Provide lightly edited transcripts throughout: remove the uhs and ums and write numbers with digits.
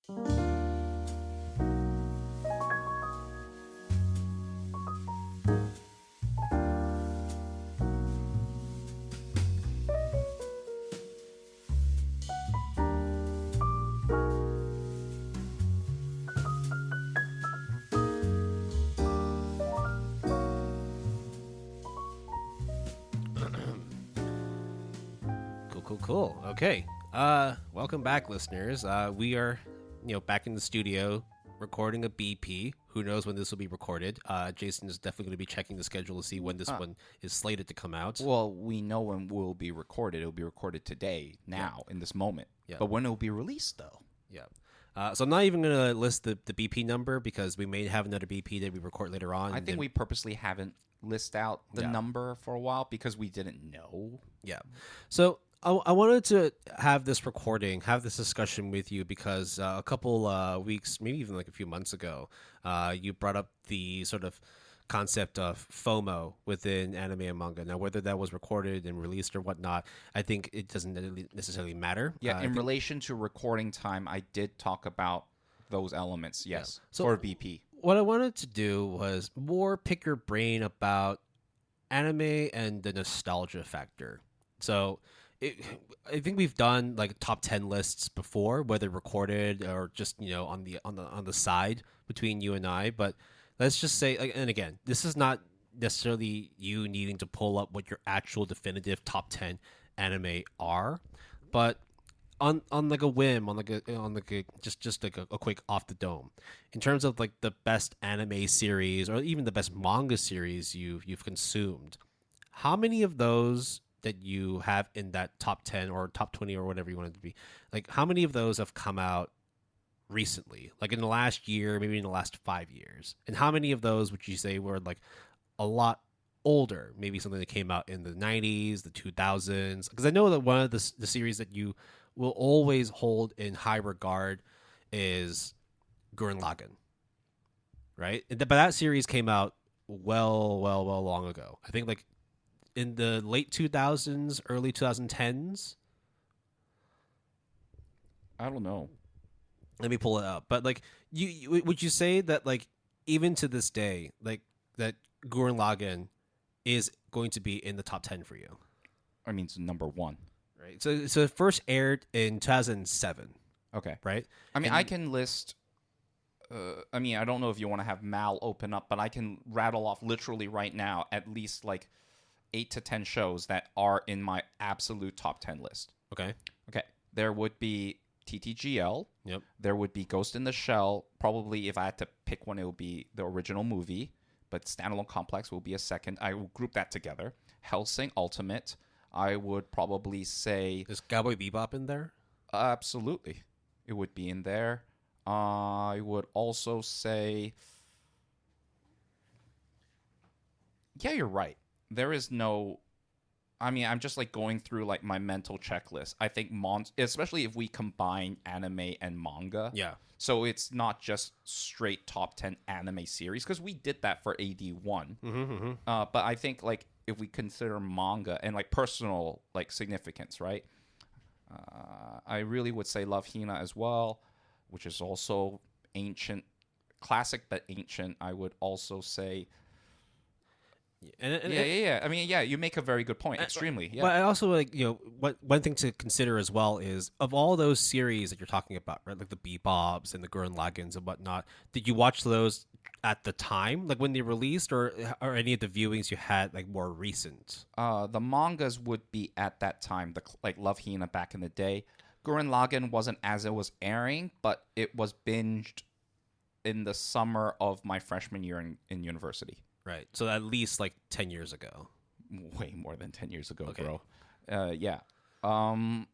Cool. Okay. Welcome back, listeners. We are, back in the studio recording a BP. Who knows when this will be recorded? Jason is definitely going to be checking the schedule to see when this one is slated to come out. Well, we know when it will be recorded. It will be recorded today, now, in this moment. Yeah. But when it will be released, though. Yeah. So I'm not even going to list the BP number because we may have another BP that we record later on. I think we purposely haven't listed out the number for a while because we didn't know. Yeah. So I wanted to have this discussion with you because a couple weeks, maybe even like a few months ago, you brought up the sort of concept of FOMO within anime and manga. Now, whether that was recorded and released or whatnot, I think it doesn't necessarily matter. Yeah, in relation to recording time, I did talk about those elements, yes, so for BP. What I wanted to do was more pick your brain about anime and the nostalgia factor. So I think we've done like top 10 lists before, whether recorded or just on the side between you and I. But let's just say, and again, this is not necessarily you needing to pull up what your actual definitive top 10 anime are, but on like a whim, just like a quick off the dome, in terms of like the best anime series or even the best manga series you've consumed, how many of those that you have in that top 10 or top 20 or whatever you want it to be, like how many of those have come out recently, like in the last year, maybe in the last 5 years? And how many of those would you say were like a lot older, maybe something that came out in the 90s, the 2000s? Because I know that one of the series that you will always hold in high regard is Gurren Lagann, right? But that series came out well long ago. I think like in the late 2000s, early 2010s. I don't know. Let me pull it up. But like, you would you say that like even to this day, like that Gurren Lagann is going to be in the top 10 for you? I mean, it's number one. Right. So it first aired in 2007. Okay. Right. I mean, I can list. I mean, I don't know if you want to have Mal open up, but I can rattle off literally right now at least like 8 to 10 shows that are in my absolute top 10 list. Okay. There would be TTGL. Yep. There would be Ghost in the Shell. Probably if I had to pick one, it would be the original movie. But Standalone Complex will be a second. I will group that together. Hellsing Ultimate. I would probably say... Is Cowboy Bebop in there? Absolutely. It would be in there. I would also say... Yeah, you're right. There is no... I mean, I'm just like going through like my mental checklist. I think especially if we combine anime and manga. Yeah. So it's not just straight top 10 anime series, because we did that for AD1. But I think like if we consider manga and like personal like significance, right? I really would say Love Hina as well, which is also ancient, classic but ancient. I would also say... Yeah. I mean, yeah, you make a very good point. Extremely. Yeah. But I also like, one thing to consider as well is of all those series that you're talking about, right? Like the Bebops and the Gurren Laganns and whatnot. Did you watch those at the time, like when they released, or any of the viewings you had like more recent? The mangas would be at that time, like Love Hina back in the day. Gurren Lagann wasn't as it was airing, but it was binged in the summer of my freshman year in university. Right. So at least like 10 years ago. Way more than 10 years ago, okay. Bro. Yeah. It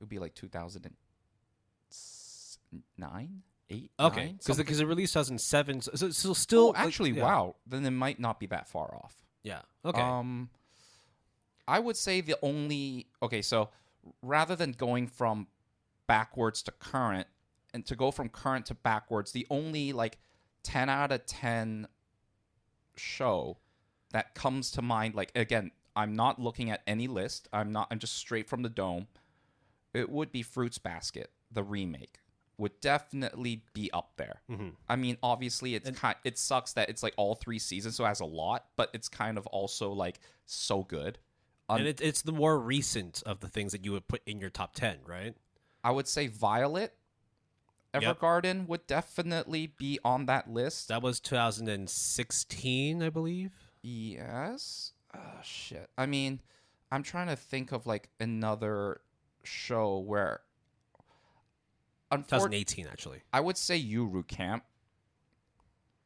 would be like 2009, 8, okay. Because it released 2007. So still... actually, wow. Then it might not be that far off. Yeah. Okay. I would say the only... Okay, so rather than going from backwards to current, and to go from current to backwards, the only like 10 out of 10... show that comes to mind, like, again, I'm not looking at any list, I'm just straight from the dome, it would be Fruits Basket, the remake, would definitely be up there. I mean, obviously, it sucks that it's like all 3 seasons, so it has a lot, but it's kind of also like so good. And it's the more recent of the things that you would put in your top 10, right? I would say Violet Evergarden would definitely be on that list. That was 2016, I believe. Yes. Shit. I mean, I'm trying to think of like another show where 2018, actually. I would say Yuru Camp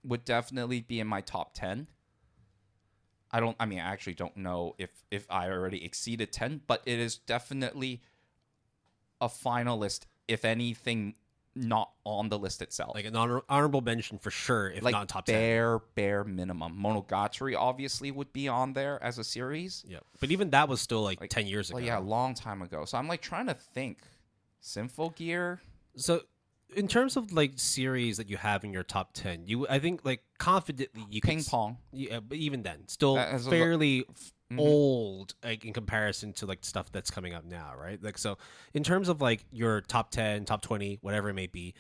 would definitely be in my top 10. I actually don't know if I already exceeded 10, but it is definitely a finalist, if anything, not on the list itself. Like an honorable mention for sure, if like not top 10. Bare minimum. Monogatari obviously would be on there as a series. Yeah, but even that was still like 10 years ago. Well, yeah, a long time ago. So I'm like trying to think. Symphogear. So in terms of like series that you have in your top 10, I think like confidently you Ping could, Pong. Yeah, but even then, still As a fairly old, like in comparison to like stuff that's coming up now, right? Like, so in terms of like your top 10, top 20, whatever it may be,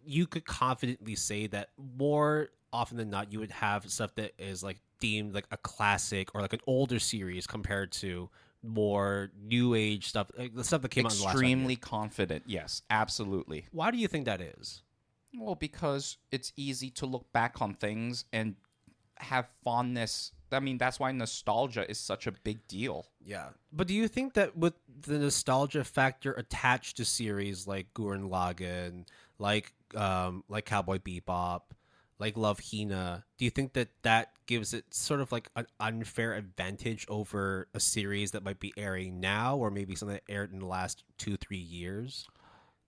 you could confidently say that more often than not you would have stuff that is like deemed like a classic or like an older series compared to more new age stuff, like the stuff that came out in the last 5 years. Extremely confident. Yes, absolutely. Why do you think that is? Well, because it's easy to look back on things and have fondness. I mean, that's why nostalgia is such a big deal. Yeah. But do you think that with the nostalgia factor attached to series like Gurren Lagann, like Cowboy Bebop, like Love Hina, do you think that that gives it sort of like an unfair advantage over a series that might be airing now, or maybe something that aired in the last 2-3 years?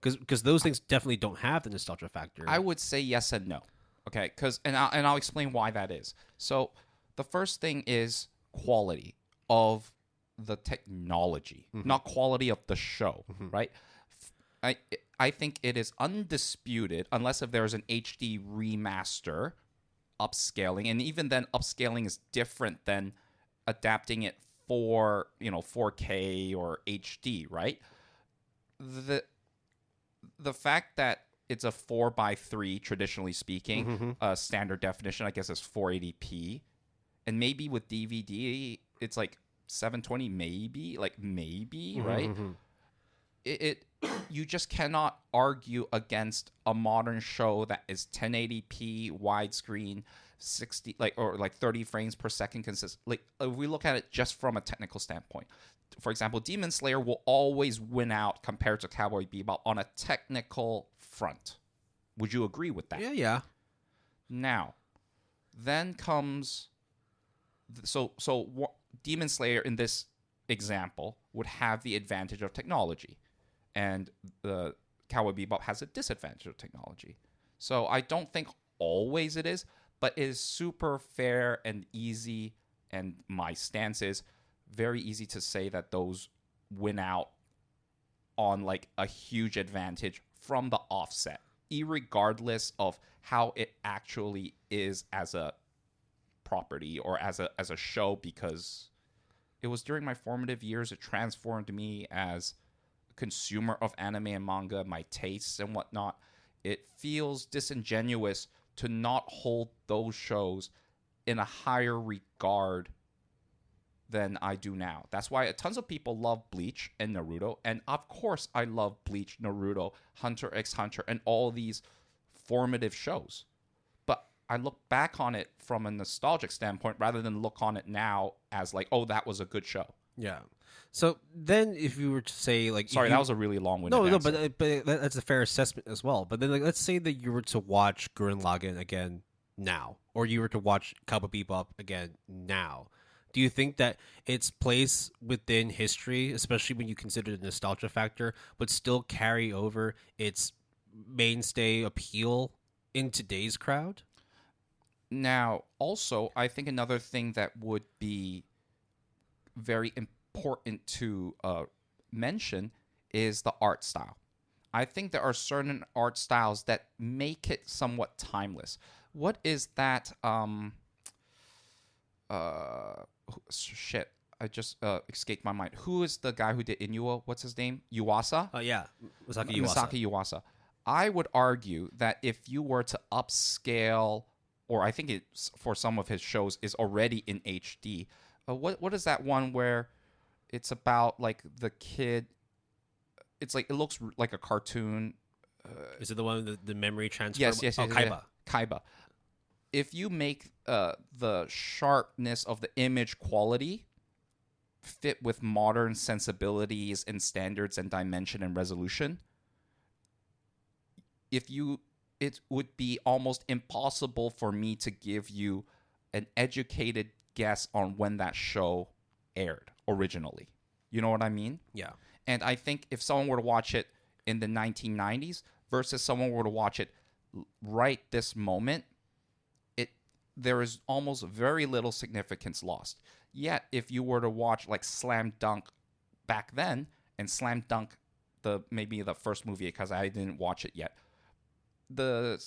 Because those things definitely don't have the nostalgia factor. I would say yes and no. Okay, and I'll explain why that is. So the first thing is quality of the technology, not quality of the show, right? I think it is undisputed, unless if there's an HD remaster, upscaling, and even then upscaling is different than adapting it for 4K or HD, right? The fact that it's a 4:3, traditionally speaking, standard definition, I guess, is 480p, and maybe with DVD it's like 720, maybe, right? It you just cannot argue against a modern show that is 1080p widescreen, 60 or 30 frames per second consistent. Like, if we look at it just from a technical standpoint, for example, Demon Slayer will always win out compared to Cowboy Bebop on a technical front. Would you agree with that? Yeah. Now, then comes Demon Slayer in this example would have the advantage of technology, and the Cowboy Bebop has a disadvantage of technology. So I don't think always it is, but it is super fair and easy, and my stance is very easy to say that those win out on like a huge advantage from the offset, irregardless of how it actually is as a property or as a show, because it was during my formative years. It transformed me as a consumer of anime and manga, my tastes and whatnot. It feels disingenuous to not hold those shows in a higher regard than I do now. That's why tons of people love Bleach and Naruto, and of course I love Bleach, Naruto, Hunter x Hunter, and all these formative shows. But I look back on it from a nostalgic standpoint rather than look on it now as like, oh, that was a good show. Yeah. So then, if you were to say like, sorry, that was a really long-winded answer. No, but that's a fair assessment as well. But then, like, let's say that you were to watch Gurren Lagann again now, or you were to watch Cowboy Bebop again now. Do you think that its place within history, especially when you consider the nostalgia factor, would still carry over its mainstay appeal in today's crowd? Now, also, I think another thing that would be very important to mention is the art style. I think there are certain art styles that make it somewhat timeless. What is that? Shit, I just escaped my mind. Who is the guy who did Inuo? What's his name? Yuasa? Yeah, Masaki Yuasa. Yuasa. I would argue that if you were to upscale, or I think it's for some of his shows is already in HD. What is that one where it's about like the kid? It's like it looks like a cartoon. Is it the one with the memory transfer? Yes, Oh, yes. Kaiba. Kaiba. If you make the sharpness of the image quality fit with modern sensibilities and standards and dimension and resolution, it would be almost impossible for me to give you an educated guess on when that show aired originally. You know what I mean? Yeah. And I think if someone were to watch it in the 1990s versus someone were to watch it right this moment, there is almost very little significance lost. Yet, if you were to watch like Slam Dunk back then and Slam Dunk maybe the first movie, because I didn't watch it yet, the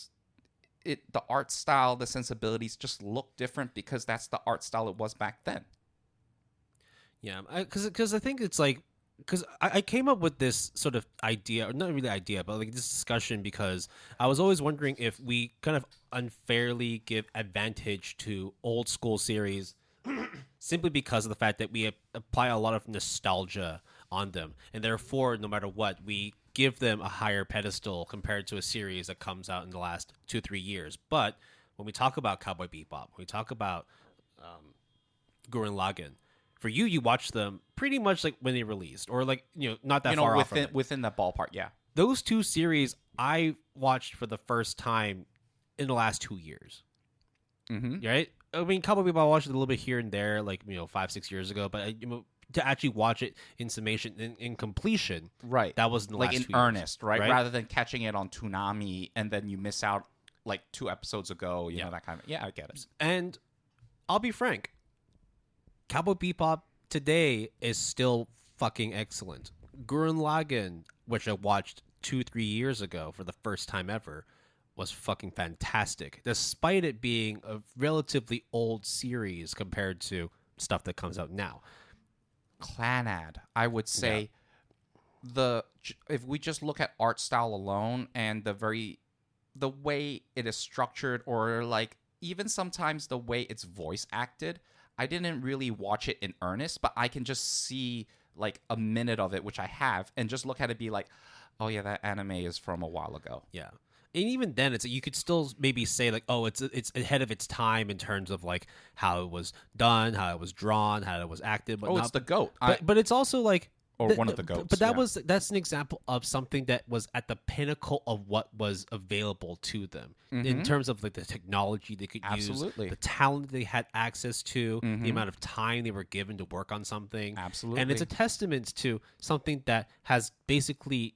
art style, the sensibilities just look different because that's the art style it was back then. Yeah, because I think it's like, because I came up with this sort of idea, or not really idea, but like this discussion, because I was always wondering if we kind of unfairly give advantage to old school series simply because of the fact that we apply a lot of nostalgia on them, and therefore, no matter what, we give them a higher pedestal compared to a series that comes out in the last 2-3 years. But when we talk about Cowboy Bebop, when we talk about Gurren Lagann, for you watch them pretty much like when they released, or like not that far off from it. Within that ballpark. Yeah, those two series I watched for the first time in the last 2 years. Mm-hmm. Right? I mean, Cowboy Bebop I watched it a little bit here and there, like 5-6 years ago, but to actually watch it in summation, in completion, right? That was in the like last in 2 earnest, years, right? Rather than catching it on Toonami and then you miss out like 2 episodes ago, you know, that kind of. Yeah, I get it. And I'll be frank, Cowboy Bebop today is still fucking excellent. Gurren Lagann, which I watched 2-3 years ago for the first time ever, was fucking fantastic, despite it being a relatively old series compared to stuff that comes out now. Clanad, I would say, if we just look at art style alone and the way it is structured, or like even sometimes the way it's voice acted, I didn't really watch it in earnest, but I can just see like a minute of it, which I have, and just look at it, be like, oh yeah, that anime is from a while ago. Yeah. And even then, you could still maybe say like, oh, it's ahead of its time in terms of like how it was done, how it was drawn, how it was acted. But it's the GOAT. But it's also like, or one of the GOATs. But that's an example of something that was at the pinnacle of what was available to them in terms of like the technology they could use, the talent they had access to, the amount of time they were given to work on something. Absolutely. And it's a testament to something that has basically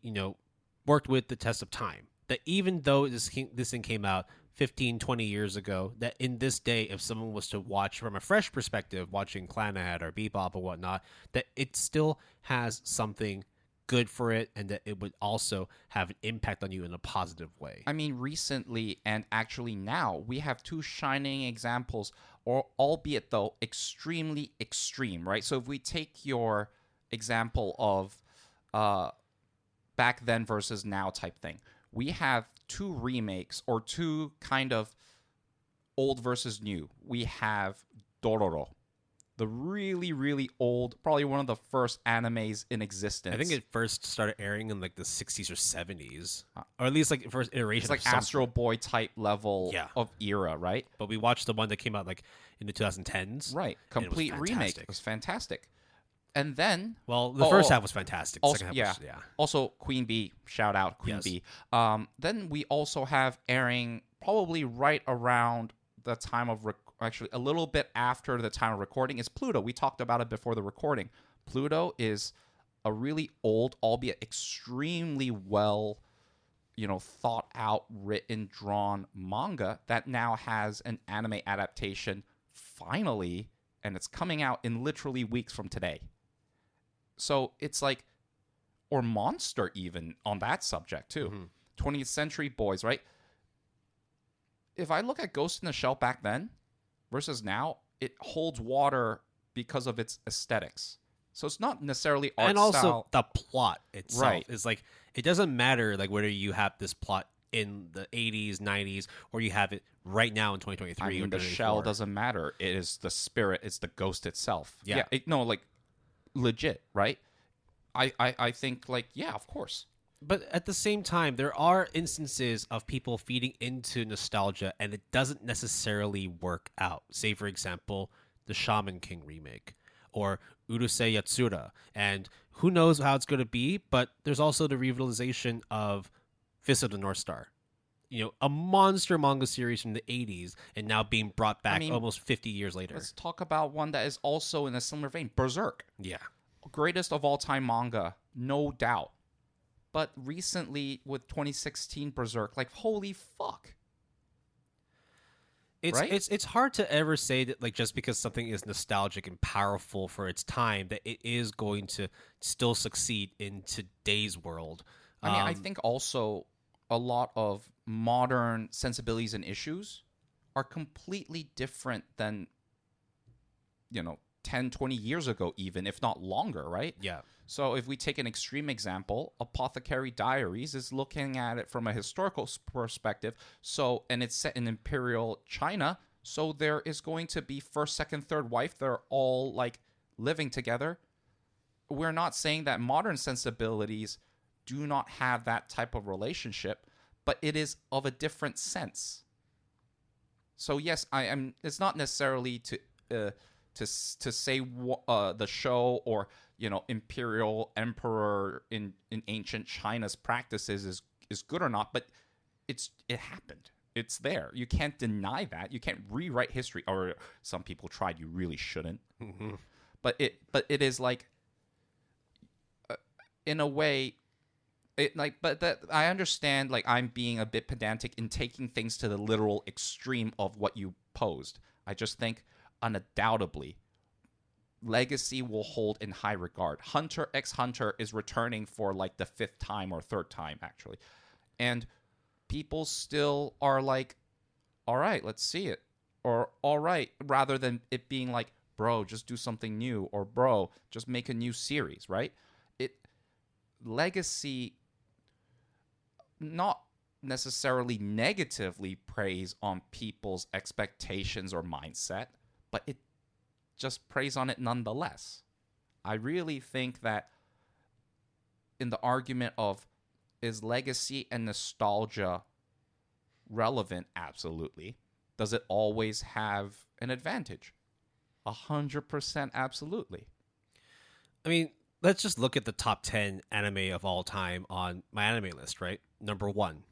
worked with the test of time. That even though this thing came out 15, 20 years ago, that in this day, if someone was to watch from a fresh perspective, watching Clannad or Bebop or whatnot, that it still has something good for it, and that it would also have an impact on you in a positive way. I mean, recently and actually now, we have 2 shining examples, or albeit though extremely extreme, right? So if we take your example of back then versus now type thing, we have 2 remakes, or 2 kind of old versus new. We have Dororo, the really, really old, probably one of the first animes in existence. I think it first started airing in like the 60s or 70s, or at least like first iteration. It's like Astro Boy type level of era, right? But we watched the one that came out like in the 2010s. Right. Complete remake. It was fantastic. And then, well, the first half was fantastic. The second half was, Also, Queen Bee, shout out Queen Bee. Then we also have airing probably right around the time of actually a little bit after the time of recording is Pluto. We talked about it before the recording. Pluto is a really old, albeit extremely well, thought out, written, drawn manga that now has an anime adaptation finally, and it's coming out in literally weeks from today. So it's like, or Monster even on that subject too. 20th Century Boys, right? If I look at Ghost in the Shell back then versus now, it holds water because of its aesthetics. So it's not necessarily art And also style. the plot itself Right. is like, it doesn't matter like whether you have this plot in the 80s, 90s, or you have it right now in 2023 I or mean, the 2024. shell doesn't matter. It is the spirit. It's the ghost itself. Yeah. No, like legit, right? I think like, yeah, of course. But at the same time, there are instances of people feeding into nostalgia and it doesn't necessarily work out. Say, for example, the Shaman King remake or Urusei Yatsura. And who knows how it's going to be, but there's also the revitalization of Fist of the North Star. You know, a monster manga series from the 80s and now being brought back mean, almost 50 years later. Let's talk about one that is also in a similar vein, Berserk. Yeah. Greatest of all time manga, no doubt. But recently with 2016 Berserk, like holy fuck. It's hard to ever say that like just because something is nostalgic and powerful for its time that it is going to still succeed in today's world. I mean, I think also a lot of modern sensibilities and issues are completely different than 10, 20 years ago, even if not longer, right? Yeah. So if we take an extreme example, Apothecary Diaries is looking at it from a historical perspective. So, and it's set in Imperial China. So there is going to be first, second, third wife. They're all like living together. We're not saying that modern sensibilities do not have that type of relationship, but it is of a different sense. So yes, I am. It's not necessarily to say the show or imperial emperor in ancient China's practices is good or not, but it happened. It's there. You can't deny that. You can't rewrite history, or some people tried. You really shouldn't. Mm-hmm. But it is like, in a way, but that I understand. Like I'm being a bit pedantic in taking things to the literal extreme of what you posed. I just think undoubtedly Legacy will hold in high regard. Hunter x Hunter is returning for like the 5th time or 3rd time actually, and people still are like, all right, let's see it, or all right, rather than it being like, bro, just do something new, or bro, just make a new series, right? Legacy not necessarily negatively preys on people's expectations or mindset, but it just preys on it nonetheless. I really think that in the argument of is legacy and nostalgia relevant? Absolutely. Does it always have an advantage? 100% absolutely. I mean, let's just look at the top 10 anime of all time on my anime list, right? Number 1,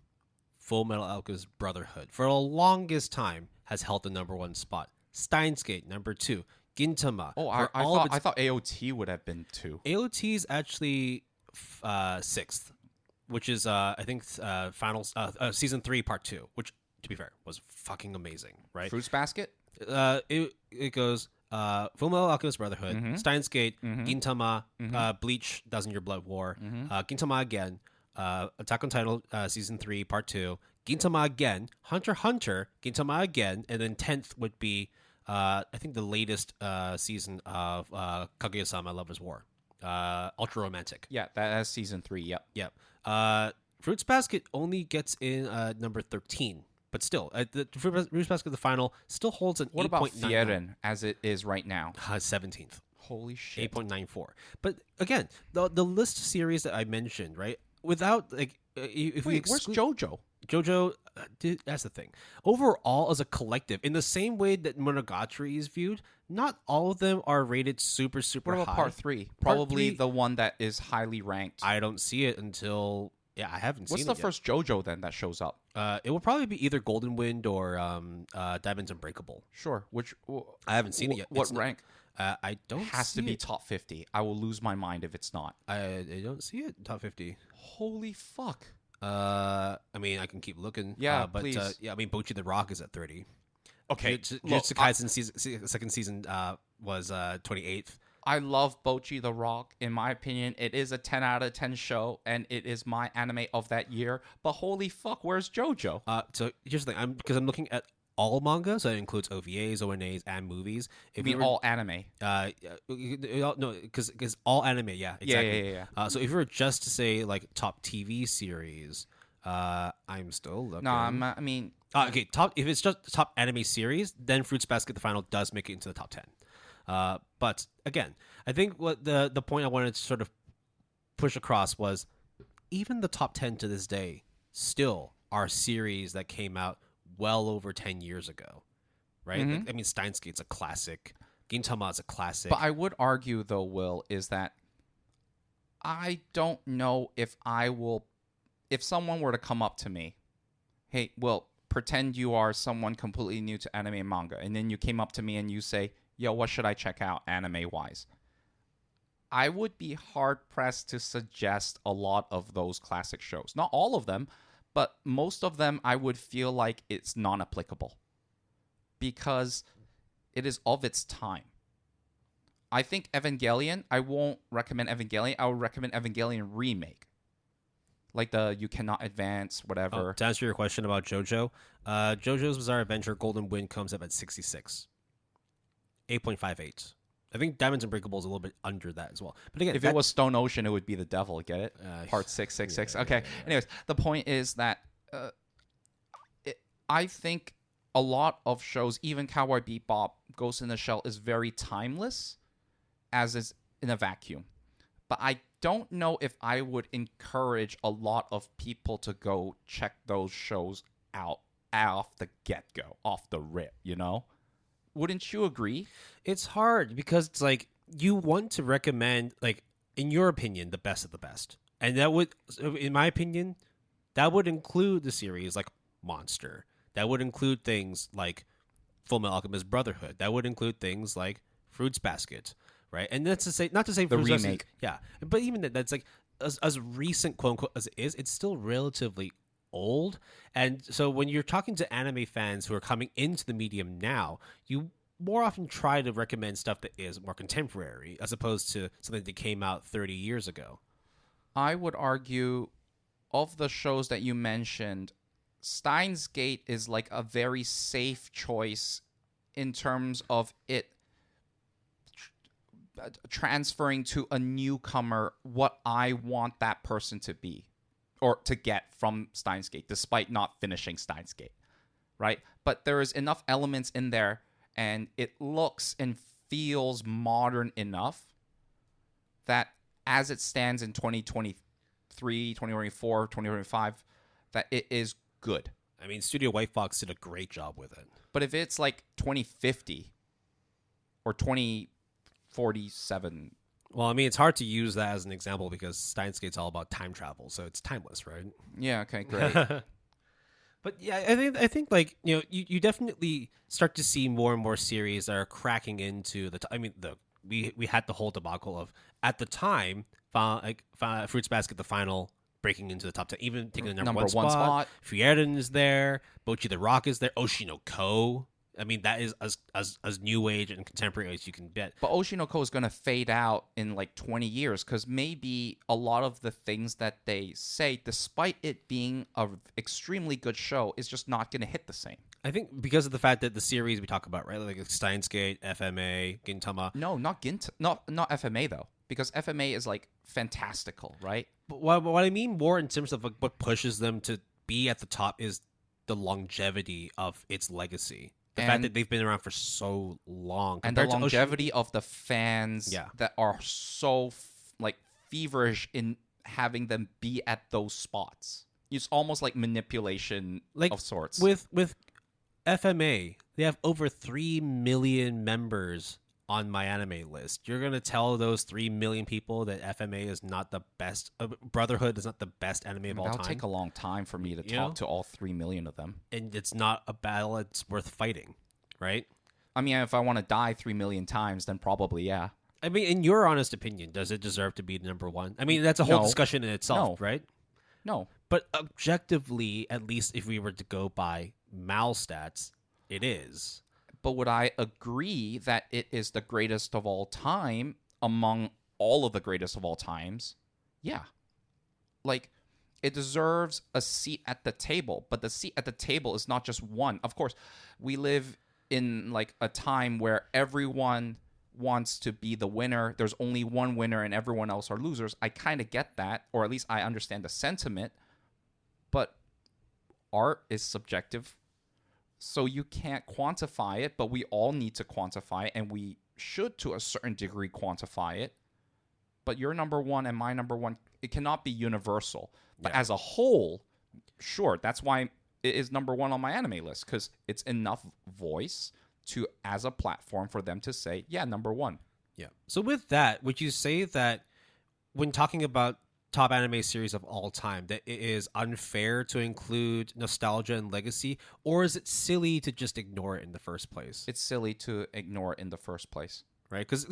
Full Metal Alchemist Brotherhood. For the longest time has held the number 1 spot. Steins Gate, number 2. Gintama. Oh, I thought AOT would have been 2. AOT is actually 6th, which is I think season 3 part 2, which to be fair was fucking amazing, right? Fruits Basket? It goes Fullmetal Alchemist Brotherhood, Mhm. Steins Gate, Mhm. Gintama, Mhm. Bleach, 1,000-Year Blood War, Mhm. Gintama again, Attack on Titan season 3 part 2, Gintama again, Hunter x Hunter, Gintama again, and then 10th would be I think the latest season of Kaguya-sama Lover's War, Ultra Romantic. Yeah, that's season 3. Yep. Yep. Fruits Basket only gets in number 13, but still, the Fruits Basket, the final, still holds an 8.9. What about Frieren as it is right now? 17th. Holy shit. 8.94. But again, the list series that I mentioned, right? Without like, if we where's exclude JoJo? JoJo, that's the thing. Overall, as a collective, in the same way that Monogatari is viewed, not all of them are rated super What about high. part 3? Probably 3, the one that is highly ranked. I don't see it until I haven't seen What's it the yet. first JoJo then that shows up? It will probably be either Golden Wind or Diamonds Unbreakable. Sure. I haven't seen it yet. What It's not- rank? I don't. Has see to be it. top 50. I will lose my mind if it's not. I don't see it top 50. Holy fuck. I mean, I can keep looking. Yeah, but please. I mean, Bocchi the Rock is at 30. Okay. Jujutsu Kaisen second season was 28th. I love Bocchi the Rock. In my opinion, it is a 10 out of 10 show, and it is my anime of that year. But holy fuck, where's JoJo? So here's the thing. Because I'm looking at all manga, so it includes OVAs, ONAs, and movies. I If mean, you were, all anime. no, because all anime, yeah, Yeah, exactly. yeah, yeah, yeah. So if you were just to say like top TV series, I'm still No, looking. I mean, Okay, top. If it's just top anime series, then Fruits Basket the final does make it into the top 10. But again, I think what the point I wanted to sort of push across was even the top 10 to this day still are series that came out well over 10 years ago, right? Like, I mean, Steins Gate's a classic. Gintama is a classic. but I would argue though, Will, is that I don't know if if someone were to come up to me, hey, Will, pretend you are someone completely new to anime and manga, and then you came up to me and you say, yo, what should I check out anime wise? I would be hard pressed to suggest a lot of those classic shows. Not all of them, but most of them I would feel like it's non applicable because it is of its time. I think Evangelion, I won't recommend Evangelion. I would recommend Evangelion Remake. Like the You Cannot Advance, whatever. To answer your question about JoJo, JoJo's Bizarre Adventure Golden Wind comes up at 66. 8.58. I think Diamonds Unbreakable is a little bit under that as well. But again, if it was Stone Ocean, it would be the devil. Get it? Part 666. yeah, Okay. yeah. Anyways, the point is that I think a lot of shows, even Cowboy Bebop, Ghost in the Shell, is very timeless, as is in a vacuum. But I don't know if I would encourage a lot of people to go check those shows out off the get-go, off the rip, you know? Wouldn't you agree? It's hard because it's like you want to recommend, like, in your opinion, the best of the best. And that would, in my opinion, that would include the series like Monster. That would include things like Full Metal Alchemist Brotherhood. That would include things like Fruits Basket, right? And that's to say, not to say The Fruits Basket, remake. yeah, but even that's like as recent, quote unquote, as it is, it's still relatively old. And so when you're talking to anime fans who are coming into the medium now, you more often try to recommend stuff that is more contemporary as opposed to something that came out 30 years ago. I would argue of the shows that you mentioned, Steins Gate is like a very safe choice in terms of it transferring to a newcomer what I want that person to be or to get from Steins Gate, despite not finishing Steins Gate, right? But there is enough elements in there, and it looks and feels modern enough that as it stands in 2023, 2024, 2025, that it is good. I mean, Studio White Fox did a great job with it. But if it's like 2050 or 2047... Well, I mean, it's hard to use that as an example because Steins Gate's all about time travel, so it's timeless, right? Yeah, okay, great. But yeah, I think like you definitely start to see more and more series that are cracking into the. I mean, we had the whole debacle of at the time, Fruits Basket the final breaking into the top 10, even taking the number one spot. Frieren is there, Bocchi the Rock is there, Oshinoko. I mean, that is as new age and contemporary as you can get. But Oshinoko is going to fade out in like 20 years because maybe a lot of the things that they say, despite it being an extremely good show, is just not going to hit the same. I think because of the fact that the series we talk about, right, like Steins Gate, FMA, Gintama. No, not FMA though, because FMA is like fantastical, right? But what I mean more in terms of like what pushes them to be at the top is the longevity of its legacy. The fact that they've been around for so long. And the longevity of the fans Yeah. that are so like feverish in having them be at those spots. It's almost like manipulation of sorts. With FMA, they have over 3 million members on my anime list. You're going to tell those 3 million people that FMA is not the best, Brotherhood is not the best anime of all time. That'll take a long time for me to talk to all 3 million of them. And it's not a battle that's worth fighting, right? I mean, if I want to die 3 million times, then probably, yeah. I mean, in your honest opinion, does it deserve to be number one? I mean, that's a whole discussion in itself, right? No. But objectively, at least if we were to go by Mal stats, it is. But would I agree that it is the greatest of all time among all of the greatest of all times? Yeah. Like, it deserves a seat at the table. But the seat at the table is not just one. Of course, we live in like a time where everyone wants to be the winner. There's only one winner and everyone else are losers. I kind of get that, or at least I understand the sentiment. But art is subjective, so you can't quantify it, but we all need to quantify it, and we should, to a certain degree, quantify it. But your number one and my number one, it cannot be universal. But as a whole, sure, that's why it is number one on my anime list, because it's enough voice to, as a platform, for them to say, yeah, number one. Yeah. So with that, would you say that when talking about top anime series of all time, that it is unfair to include nostalgia and legacy, or is it silly to just ignore it in the first place? It's silly to ignore it in the first place. Right? Because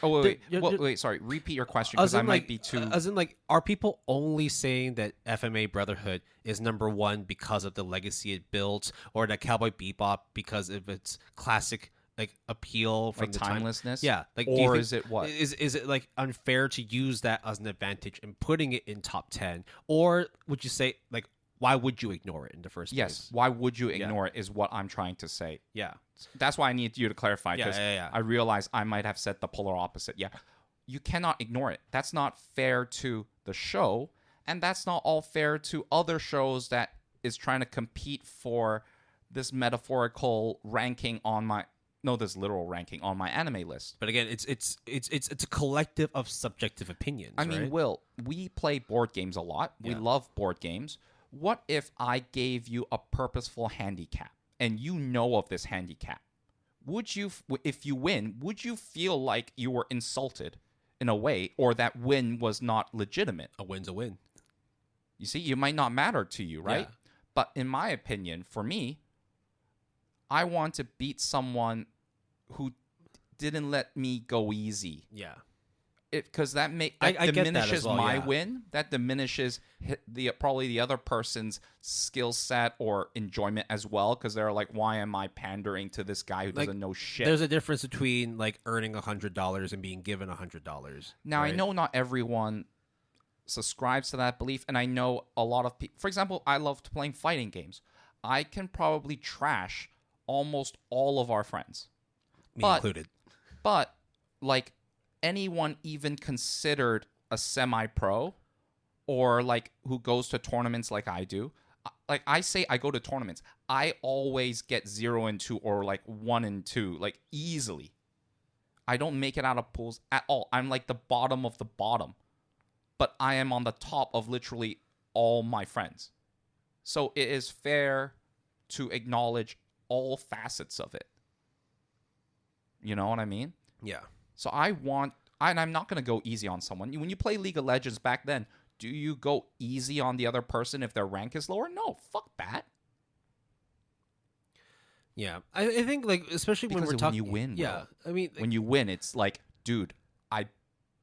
wait, sorry. Repeat your question, because I might be too. As in, like, are people only saying that FMA Brotherhood is number one because of the legacy it built, or that Cowboy Bebop because of its classic like appeal from like the timelessness? Time? Yeah, like, or is it what? Is it like unfair to use that as an advantage in putting it in top 10, or would you say like why would you ignore it in the first place? Yes, why would you ignore it is what I'm trying to say. Yeah. That's why I need you to clarify, because yeah. I realize I might have said the polar opposite. Yeah, you cannot ignore it. That's not fair to the show, and that's not all fair to other shows that is trying to compete for this metaphorical ranking on my this literal ranking on my anime list. But again, it's a collective of subjective opinions. I mean, right? Will, we play board games a lot. We love board games. What if I gave you a purposeful handicap, and you know of this handicap? Would you, if you win, would you feel like you were insulted in a way, or that win was not legitimate? A win's a win. You see, it might not matter to you, right? Yeah. But in my opinion, for me, I want to beat someone who didn't let me go easy. Yeah. Because that I diminishes well, my win. That diminishes probably the other person's skill set or enjoyment as well. Because they're like, why am I pandering to this guy who doesn't know shit? There's a difference between like earning $100 and being given $100. Now, right? I know not everyone subscribes to that belief, and I know a lot of people. For example, I loved playing fighting games. I can probably trash almost all of our friends, Me included. But like, anyone even considered a semi-pro, or like who goes to tournaments like I do, like I say I go to tournaments, I always get 0 and 2 or like 1 and 2, like easily. I don't make it out of pools at all. I'm like the bottom of the bottom, but I am on the top of literally all my friends. So it is fair to acknowledge all facets of it. You know what I mean? Yeah. So and I'm not going to go easy on someone. When you play League of Legends back then, do you go easy on the other person if their rank is lower? No, fuck that. Yeah. I think, like, especially because when we're talking... when you win, yeah. bro. I mean... when you win, it's like, dude, I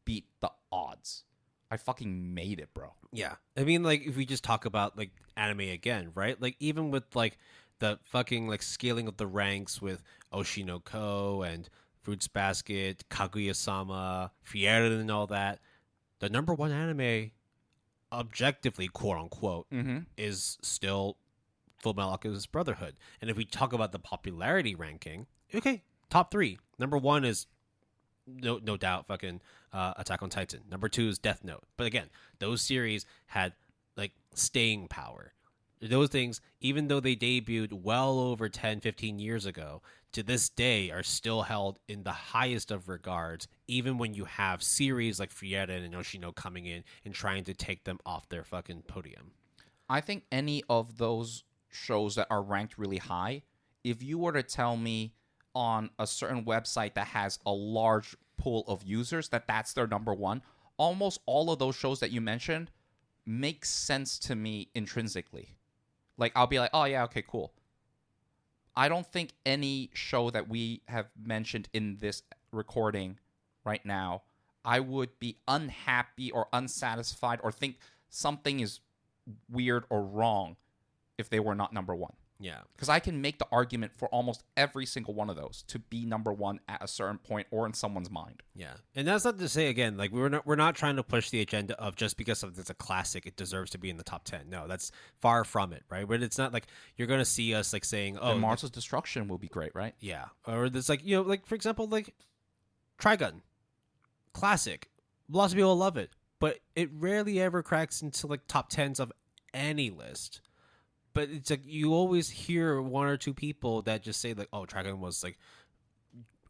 beat the odds. I fucking made it, bro. Yeah. I mean, like, if we just talk about, like, anime again, right? Like, even with, like, the fucking, like, scaling of the ranks with Oshinoko and Fruits Basket, Kaguya-sama, Frieren, and all that, the number one anime, objectively, quote-unquote, is still Fullmetal Alchemist Brotherhood. And if we talk about the popularity ranking, okay, top 3. Number 1 is, no doubt, fucking Attack on Titan. Number 2 is Death Note. But again, those series had, like, staying power. Those things, even though they debuted well over 10, 15 years ago, to this day are still held in the highest of regards, even when you have series like Frieren and Yoshino coming in and trying to take them off their fucking podium. I think any of those shows that are ranked really high, if you were to tell me on a certain website that has a large pool of users that that's their number one, almost all of those shows that you mentioned make sense to me intrinsically. Like, I'll be like, oh, yeah, okay, cool. I don't think any show that we have mentioned in this recording right now, I would be unhappy or unsatisfied or think something is weird or wrong if they were not number one. Yeah. Because I can make the argument for almost every single one of those to be number one at a certain point or in someone's mind. Yeah, and that's not to say again, like we're not trying to push the agenda of just because it's a classic, it deserves to be in the top 10. No, that's far from it, right? But it's not like you're gonna see us like saying, "Oh, And Mars of Destruction will be great, right?" yeah," or it's like like for example, like Trigun, classic, lots of people love it, but it rarely ever cracks into like top tens of any list. But it's like you always hear one or two people that just say like, "Oh, Trigun was like."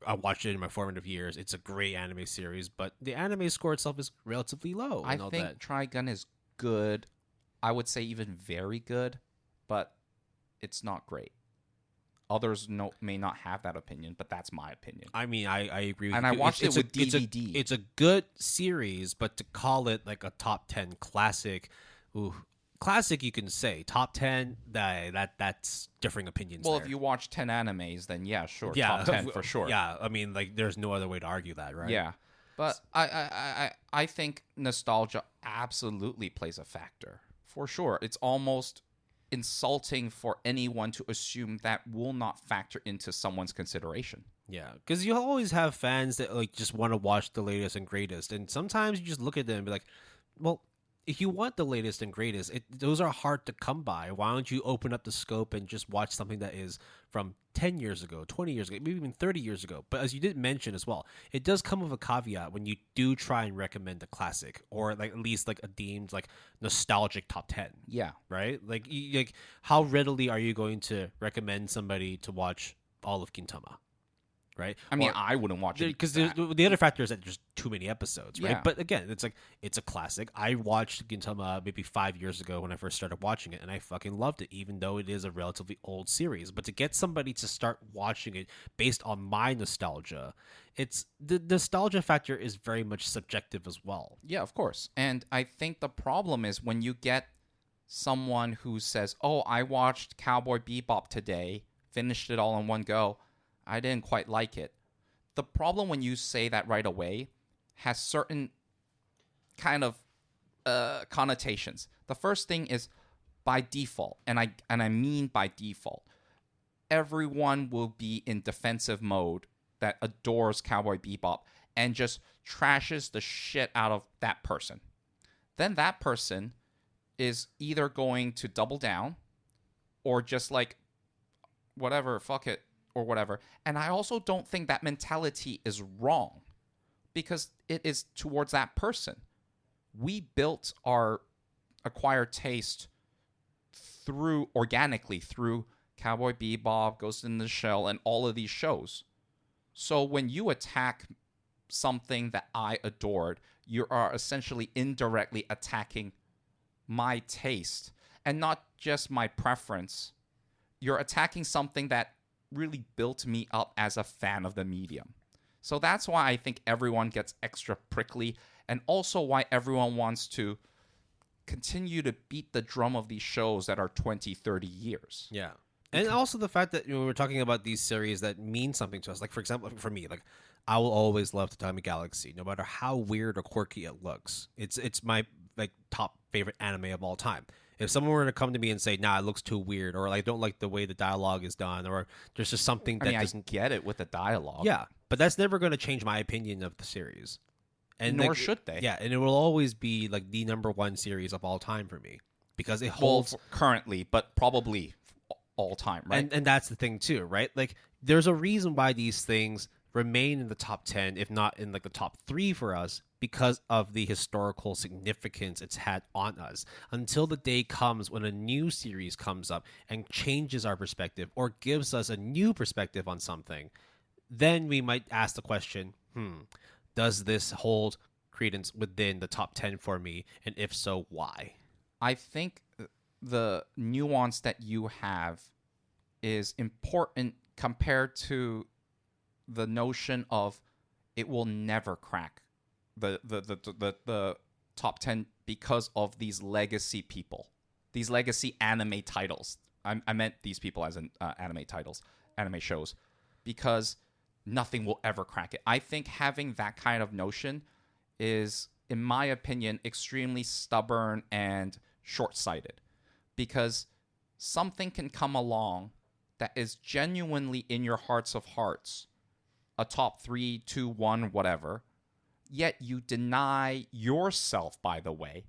I watched it in my formative years. It's a great anime series, but the anime score itself is relatively low. I think Trigun is good. I would say even very good, but it's not great. Others may not have that opinion, but that's my opinion. I mean, I agree with and you. I watched it with DVD. It's a good series, but to call it like a top 10 classic, classic you can say. Top 10, that's differing opinions. Well, there. if you watch 10 animes, then yeah, sure, yeah, top 10 for sure. Yeah, I mean, like there's no other way to argue that, right? Yeah. But I think nostalgia absolutely plays a factor. For sure. It's almost insulting for anyone to assume that will not factor into someone's consideration. Yeah, because you always have fans that like just want to watch the latest and greatest, and sometimes you just look at them and be like, well, if you want the latest and greatest, those are hard to come by. Why don't you open up the scope and just watch something that is from 10 years ago, 20 years ago, maybe even 30 years ago? But as you did mention as well, it does come with a caveat when you do try and recommend a classic or like at least like a deemed like nostalgic top 10. Yeah. Right? Like how readily are you going to recommend somebody to watch all of Gintama? Right. I mean, I wouldn't watch it because the other factor is that there's too many episodes, right? Yeah. But again, it's like it's a classic. I watched Gintama maybe 5 years ago when I first started watching it, and I fucking loved it, even though it is a relatively old series. But to get somebody to start watching it based on my nostalgia, it's the nostalgia factor is very much subjective as well. Yeah, of course. And I think the problem is when you get someone who says, "Oh, I watched Cowboy Bebop today, finished it all in one go. I didn't quite like it." The problem when you say that right away has certain kind of connotations. The first thing is by default, and I mean by default, everyone will be in defensive mode that adores Cowboy Bebop and just trashes the shit out of that person. Then that person is either going to double down or just like, whatever, fuck it, or whatever. And I also don't think that mentality is wrong because it is towards that person. We built our acquired taste organically through Cowboy Bebop, Ghost in the Shell, and all of these shows. So when you attack something that I adored, you are essentially indirectly attacking my taste and not just my preference. You're attacking something that really built me up as a fan of the medium. So that's why I think everyone gets extra prickly, and also why everyone wants to continue to beat the drum of these shows that are 20, 30 years. Yeah. And also the fact that we're talking about these series that mean something to us. Like, for example, for me, like I will always love Tatami Galaxy, no matter how weird or quirky it looks. It's my like top favorite anime of all time. If someone were to come to me and say, "Nah, it looks too weird," or like, "Don't like the way the dialogue is done," or there's just something that doesn't get it with the dialogue. Yeah, but that's never going to change my opinion of the series. And nor should they. Yeah, and it will always be like the number one series of all time for me because it holds currently, but probably all time, right? And that's the thing too, right? Like, there's a reason why these things remain in the top 10, if not in like the top 3 for us, because of the historical significance it's had on us. Until the day comes when a new series comes up and changes our perspective or gives us a new perspective on something, then we might ask the question, does this hold credence within the top 10 for me? And if so, why? I think the nuance that you have is important compared to the notion of it will never crack the top 10 because of these legacy people, these legacy anime titles. I meant these people as in anime titles, anime shows, because nothing will ever crack it. I think having that kind of notion is, in my opinion, extremely stubborn and short-sighted, because something can come along that is genuinely in your hearts of hearts, a top 3, 2, 1, whatever, yet you deny yourself, by the way,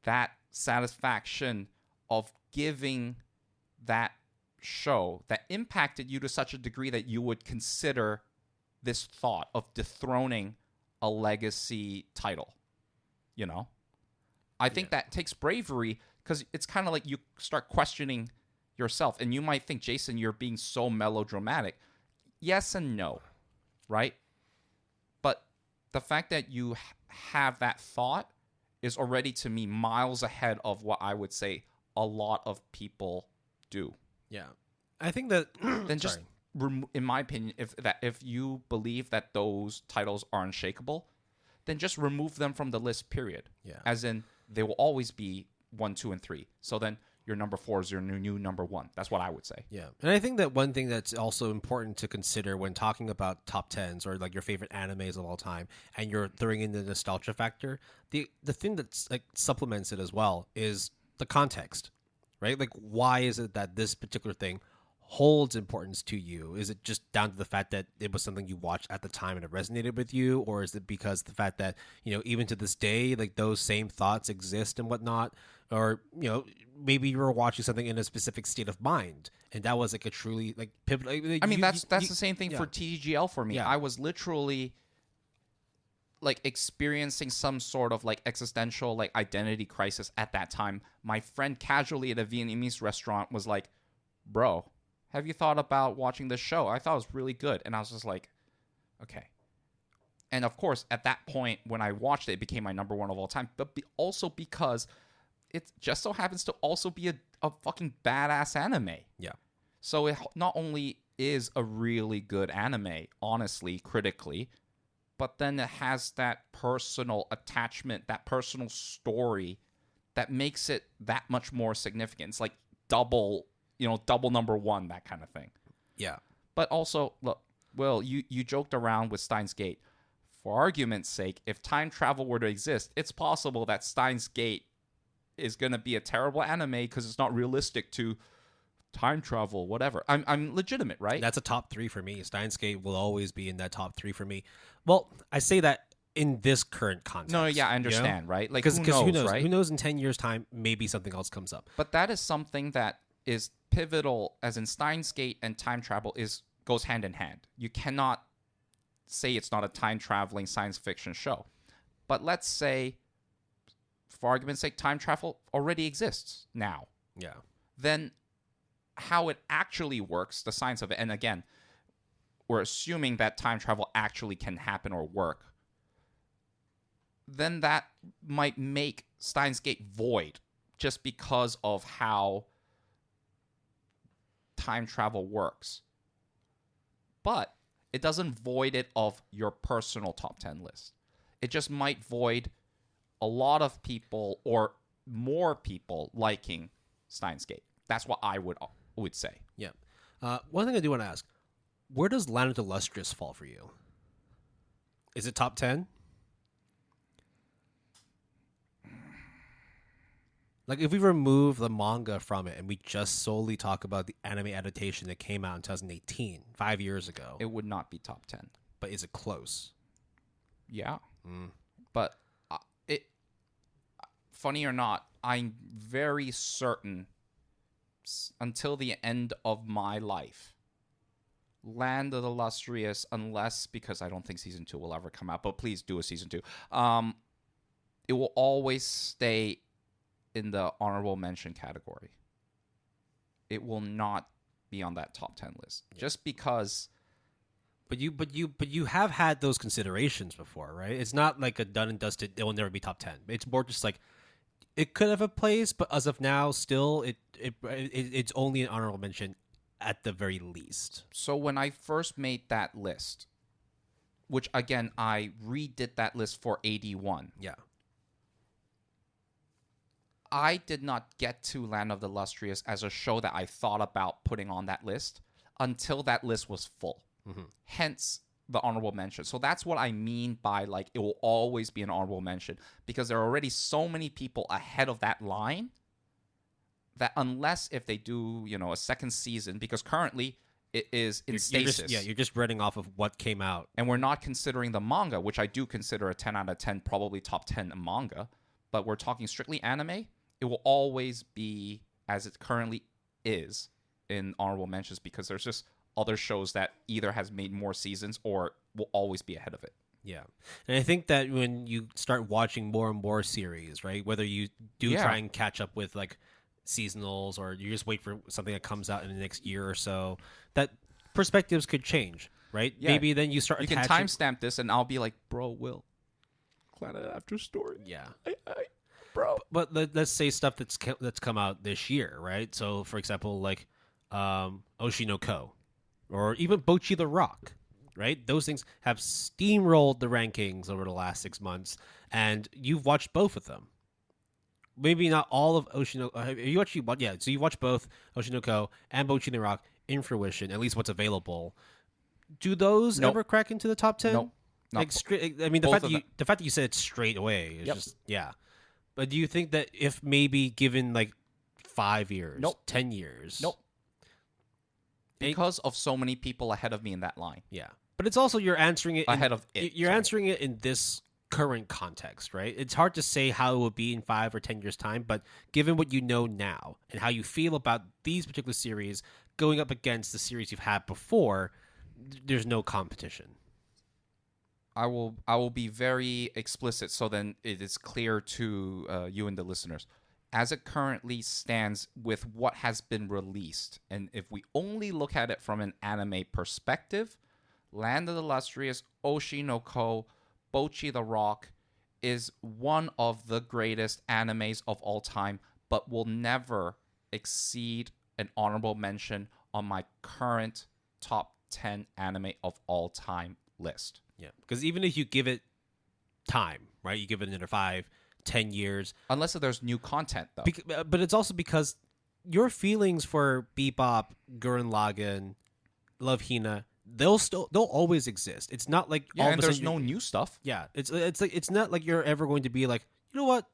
that satisfaction of giving that show that impacted you to such a degree that you would consider this thought of dethroning a legacy title. You know? I think that takes bravery, because it's kind of like you start questioning yourself, and you might think, Jason, you're being so melodramatic. Yes and no, right? But the fact that you have that thought is already, to me, miles ahead of what I would say a lot of people do. Yeah. I think that Then just, in my opinion, if you believe that those titles are unshakable, then just remove them from the list, period. Yeah. As in, they will always be 1, 2, and 3. So then your number 4 is your new number 1. That's what I would say. Yeah. And I think that one thing that's also important to consider when talking about top 10s or like your favorite animes of all time, and you're throwing in the nostalgia factor, the thing that's like supplements it as well is the context, right? Like, why is it that this particular thing holds importance to you? Is it just down to the fact that it was something you watched at the time and it resonated with you? Or is it because the fact that, you know, even to this day, like those same thoughts exist and whatnot? Or, you know, maybe you were watching something in a specific state of mind and that was like a truly like pivotal. I mean, that's the same thing for TGL for me. Yeah. I was literally like experiencing some sort of like existential like identity crisis at that time. My friend casually at a Vietnamese restaurant was like, "Bro, have you thought about watching this show? I thought it was really good." And I was just like, okay. And of course, at that point, when I watched it, it became my number 1 of all time. But also because it just so happens to also be a fucking badass anime. Yeah. So it not only is a really good anime, honestly, critically, but then it has that personal attachment, that personal story that makes it that much more significant. It's like double number 1, that kind of thing. Yeah. But also, look, Will, you joked around with Steins Gate. For argument's sake, if time travel were to exist, it's possible that Steins Gate is going to be a terrible anime because it's not realistic to time travel, whatever. I'm legitimate, right? That's a top 3 for me. Steins Gate will always be in that top 3 for me. Well, I say that in this current context. No, yeah, I understand, you know? right? Like, who knows, right? Who knows in 10 years' time, maybe something else comes up. But that is something that is pivotal, as in Steins Gate and time travel goes hand in hand. You cannot say it's not a time-traveling science fiction show. But let's say, for argument's sake, time travel already exists now. Yeah. Then how it actually works, the science of it, and again, we're assuming that time travel actually can happen or work, then that might make Steins Gate void just because of how time travel works. But it doesn't void it of your personal top 10 list. It just might void a lot of people or more people liking Steins Gate. That's what I would say. Yeah. One thing I do want to ask, where does Land of the Illustrious fall for you? Is it top 10? Like, if we remove the manga from it and we just solely talk about the anime adaptation that came out in 2018, 5 years ago. It would not be top 10. But is it close? Yeah. But funny or not, I'm very certain until the end of my life, Land of the Illustrious, unless, because I don't think season 2 will ever come out, but please do a season 2, it will always stay in the honorable mention category. It will not be on that top 10 list. Yeah. Just because. But you have had those considerations before, right? It's not like a done and dusted, it will never be top 10. It's more just like it could have a place, but as of now, still it's only an honorable mention at the very least. So when I first made that list, which again I redid that list for 81. Yeah. I did not get to Land of the Illustrious as a show that I thought about putting on that list until that list was full. Mm-hmm. Hence the honorable mention. So that's what I mean by like it will always be an honorable mention, because there are already so many people ahead of that line that unless if they do, a second season, because currently it is in stasis. You're just running off of what came out. And we're not considering the manga, which I do consider a 10 out of 10, probably top 10 manga. But we're talking strictly anime. It will always be as it currently is in honorable mentions because there's just other shows that either has made more seasons or will always be ahead of it. Yeah. And I think that when you start watching more and more series, right, whether you do try and catch up with like seasonals or you just wait for something that comes out in the next year or so, that perspectives could change, right? Yeah. Maybe then you start can timestamp this and I'll be like, bro, Will, Planet After Story. Yeah. Bro. But let's say stuff that's come out this year, right? So, for example, like Oshinoko or even Bocchi the Rock, right? Those things have steamrolled the rankings over the last 6 months, and you've watched both of them. Maybe not all of Oshinoko. So you watched both Oshinoko and Bocchi the Rock in fruition, at least what's available. Do those ever crack into the top 10? Nope. Like straight. I mean, the fact that you said it straight away is just But do you think that if maybe given like 5 years, 10 years, because of so many people ahead of me in that line, but it's also you're answering it ahead of it. You're answering it in this current context, right? It's hard to say how it would be in 5 or 10 years' time, but given what you know now and how you feel about these particular series going up against the series you've had before, there's no competition. I will be very explicit so then it is clear to you and the listeners. As it currently stands with what has been released, and if we only look at it from an anime perspective, Land of the Illustrious, Oshinoko, Bocchi the Rock is one of the greatest animes of all time, but will never exceed an honorable mention on my current top 10 anime of all time list. Yeah, because even if you give it time, right? You give it another 5, 10 years. Unless there's new content, though. But it's also because your feelings for Bebop, Gurren Lagann, Love Hina, they'll always exist. It's not like all of a there's sudden no new stuff. Yeah, it's like it's not like you're ever going to be like, you know what?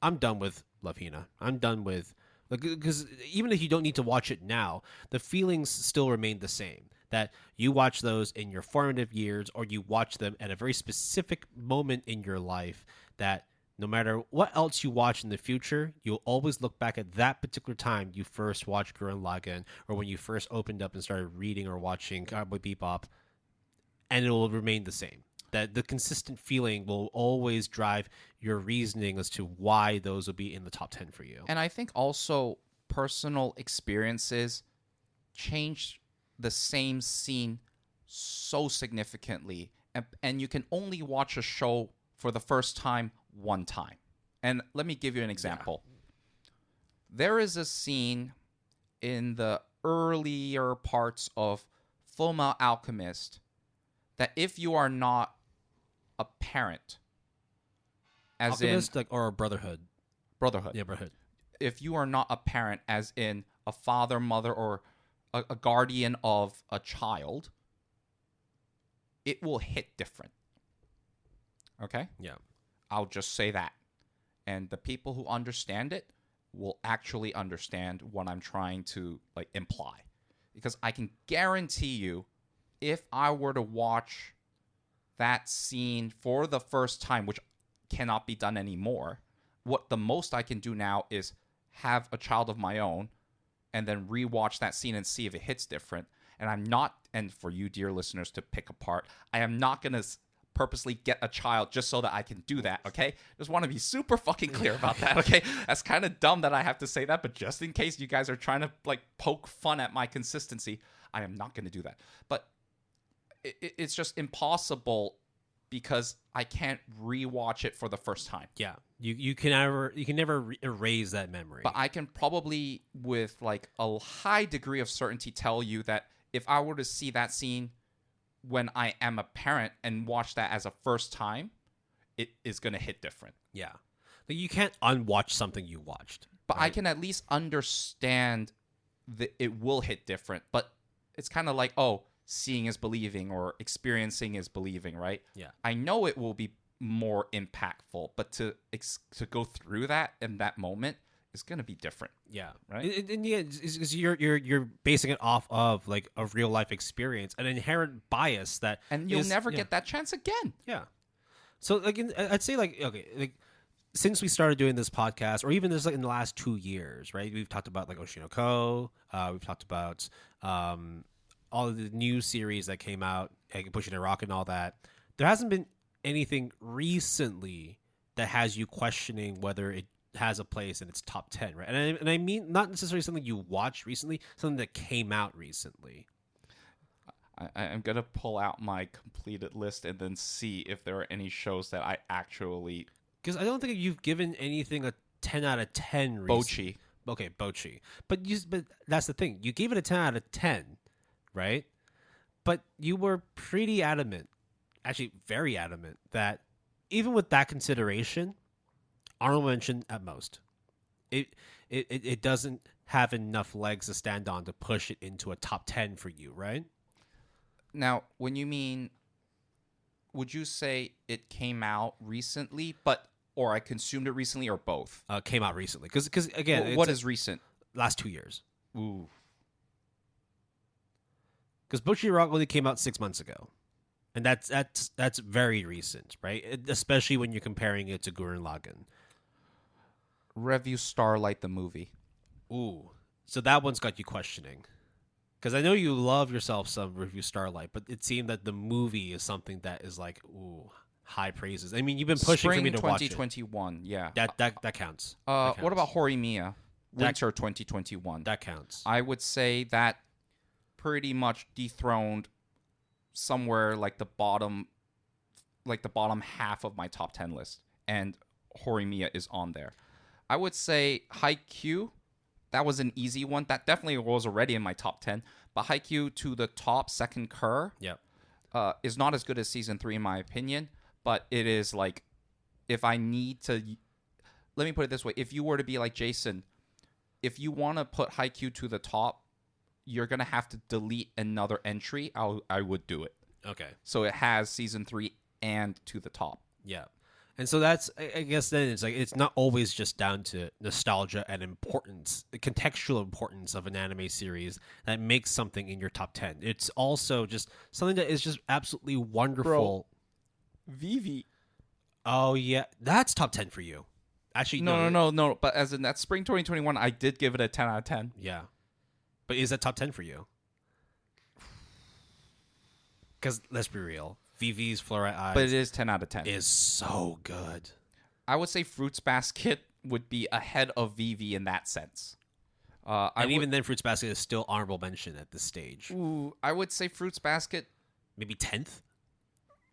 I'm done with Love Hina. I'm done with because even if you don't need to watch it now, the feelings still remain the same. That you watch those in your formative years or you watch them at a very specific moment in your life that no matter what else you watch in the future, you'll always look back at that particular time you first watched Gurren Lagann or when you first opened up and started reading or watching Cowboy Bebop, and it will remain the same. That the consistent feeling will always drive your reasoning as to why those will be in the top 10 for you. And I think also personal experiences change the same scene so significantly, and you can only watch a show for the first time one time. And let me give you an example. There is a scene in the earlier parts of Fullmetal Alchemist that if you are not a parent, as Alchemist, or Brotherhood. Yeah, Brotherhood. If you are not a parent, as in a father, mother, or a guardian of a child, it will hit different. Okay? Yeah. I'll just say that. And the people who understand it will actually understand what I'm trying to imply. Because I can guarantee you, if I were to watch that scene for the first time, which cannot be done anymore, what the most I can do now is have a child of my own and then rewatch that scene and see if it hits different. And I'm not, and for you, dear listeners, to pick apart, I am not going to purposely get a child just so that I can do that, okay? Just want to be super fucking clear about that, okay? That's kind of dumb that I have to say that, but just in case you guys are trying to poke fun at my consistency, I am not going to do that. But it's just impossible because I can't rewatch it for the first time. Yeah, you can never erase that memory. But I can probably, with a high degree of certainty, tell you that if I were to see that scene when I am a parent and watch that as a first time, it is going to hit different. Yeah, but you can't unwatch something you watched. But right? I can at least understand that it will hit different. But it's kind of like, seeing is believing or experiencing is believing, right? Yeah. I know it will be more impactful, but to go through that in that moment is going to be different. Yeah, Right? In the end, it's you're basing it off of like a real life experience, an inherent bias that, And you'll never get that chance again. Yeah. So like, I'd say like, okay, like since we started doing this podcast, or even just like in the last 2 years, right? We've talked about like Oshinoko. We've talked about all of the new series that came out, like Pushing a Rock and all that. There hasn't been anything recently that has you questioning whether it has a place in its top 10, right? And I mean not necessarily something you watched recently, something that came out recently. I'm going to pull out my completed list and then see if there are any shows that I actually... Because I don't think you've given anything a 10 out of 10 recently. Bochi. Okay, Bochi. But that's the thing. You gave it a 10 out of 10, right? But you were pretty adamant, actually very adamant, that even with that consideration, honorable mention at most. It doesn't have enough legs to stand on to push it into a top 10 for you, right? Now, when you mean, would you say it came out recently, or I consumed it recently, or both? Came out recently. Because again, what is recent? Last 2 years. Ooh. Because Bocchi Rock only came out 6 months ago. And that's very recent, right? Especially when you're comparing it to Gurren Lagann. Review Starlight, the movie. Ooh. So that one's got you questioning. Because I know you love yourself some Review Starlight, but it seemed that the movie is something that is like, ooh, high praises. I mean, you've been pushing for me to watch it. 2021, yeah. That counts. What about Horimiya? Winter 2021. That counts. I would say that pretty much dethroned somewhere like the bottom half of my top 10 list, and Horimiya is on there. I would say Haikyuu. That was an easy one. That definitely was already in my top 10. But Haikyuu to the top, second Cur, is not as good as season 3 in my opinion. But it is like, if I need to, let me put it this way: if you were to be like Jason, if you want to put Haikyuu to the top, you're gonna have to delete another entry. I would do it. Okay. So it has season 3 and to the top. Yeah. And so that's, I guess then it's like, it's not always just down to nostalgia and importance, the contextual importance of an anime series that makes something in your top 10. It's also just something that is just absolutely wonderful. Vivi. Oh, yeah. That's top 10 for you. Actually, no. But as in that spring 2021, I did give it a 10 out of 10. Yeah. But is that top 10 for you? Because let's be real. VV's Fluorite Eyes. But it is 10 out of 10. Is so good. I would say Fruits Basket would be ahead of VV in that sense. Even then, Fruits Basket is still honorable mention at this stage. Ooh, I would say Fruits Basket. Maybe 10th?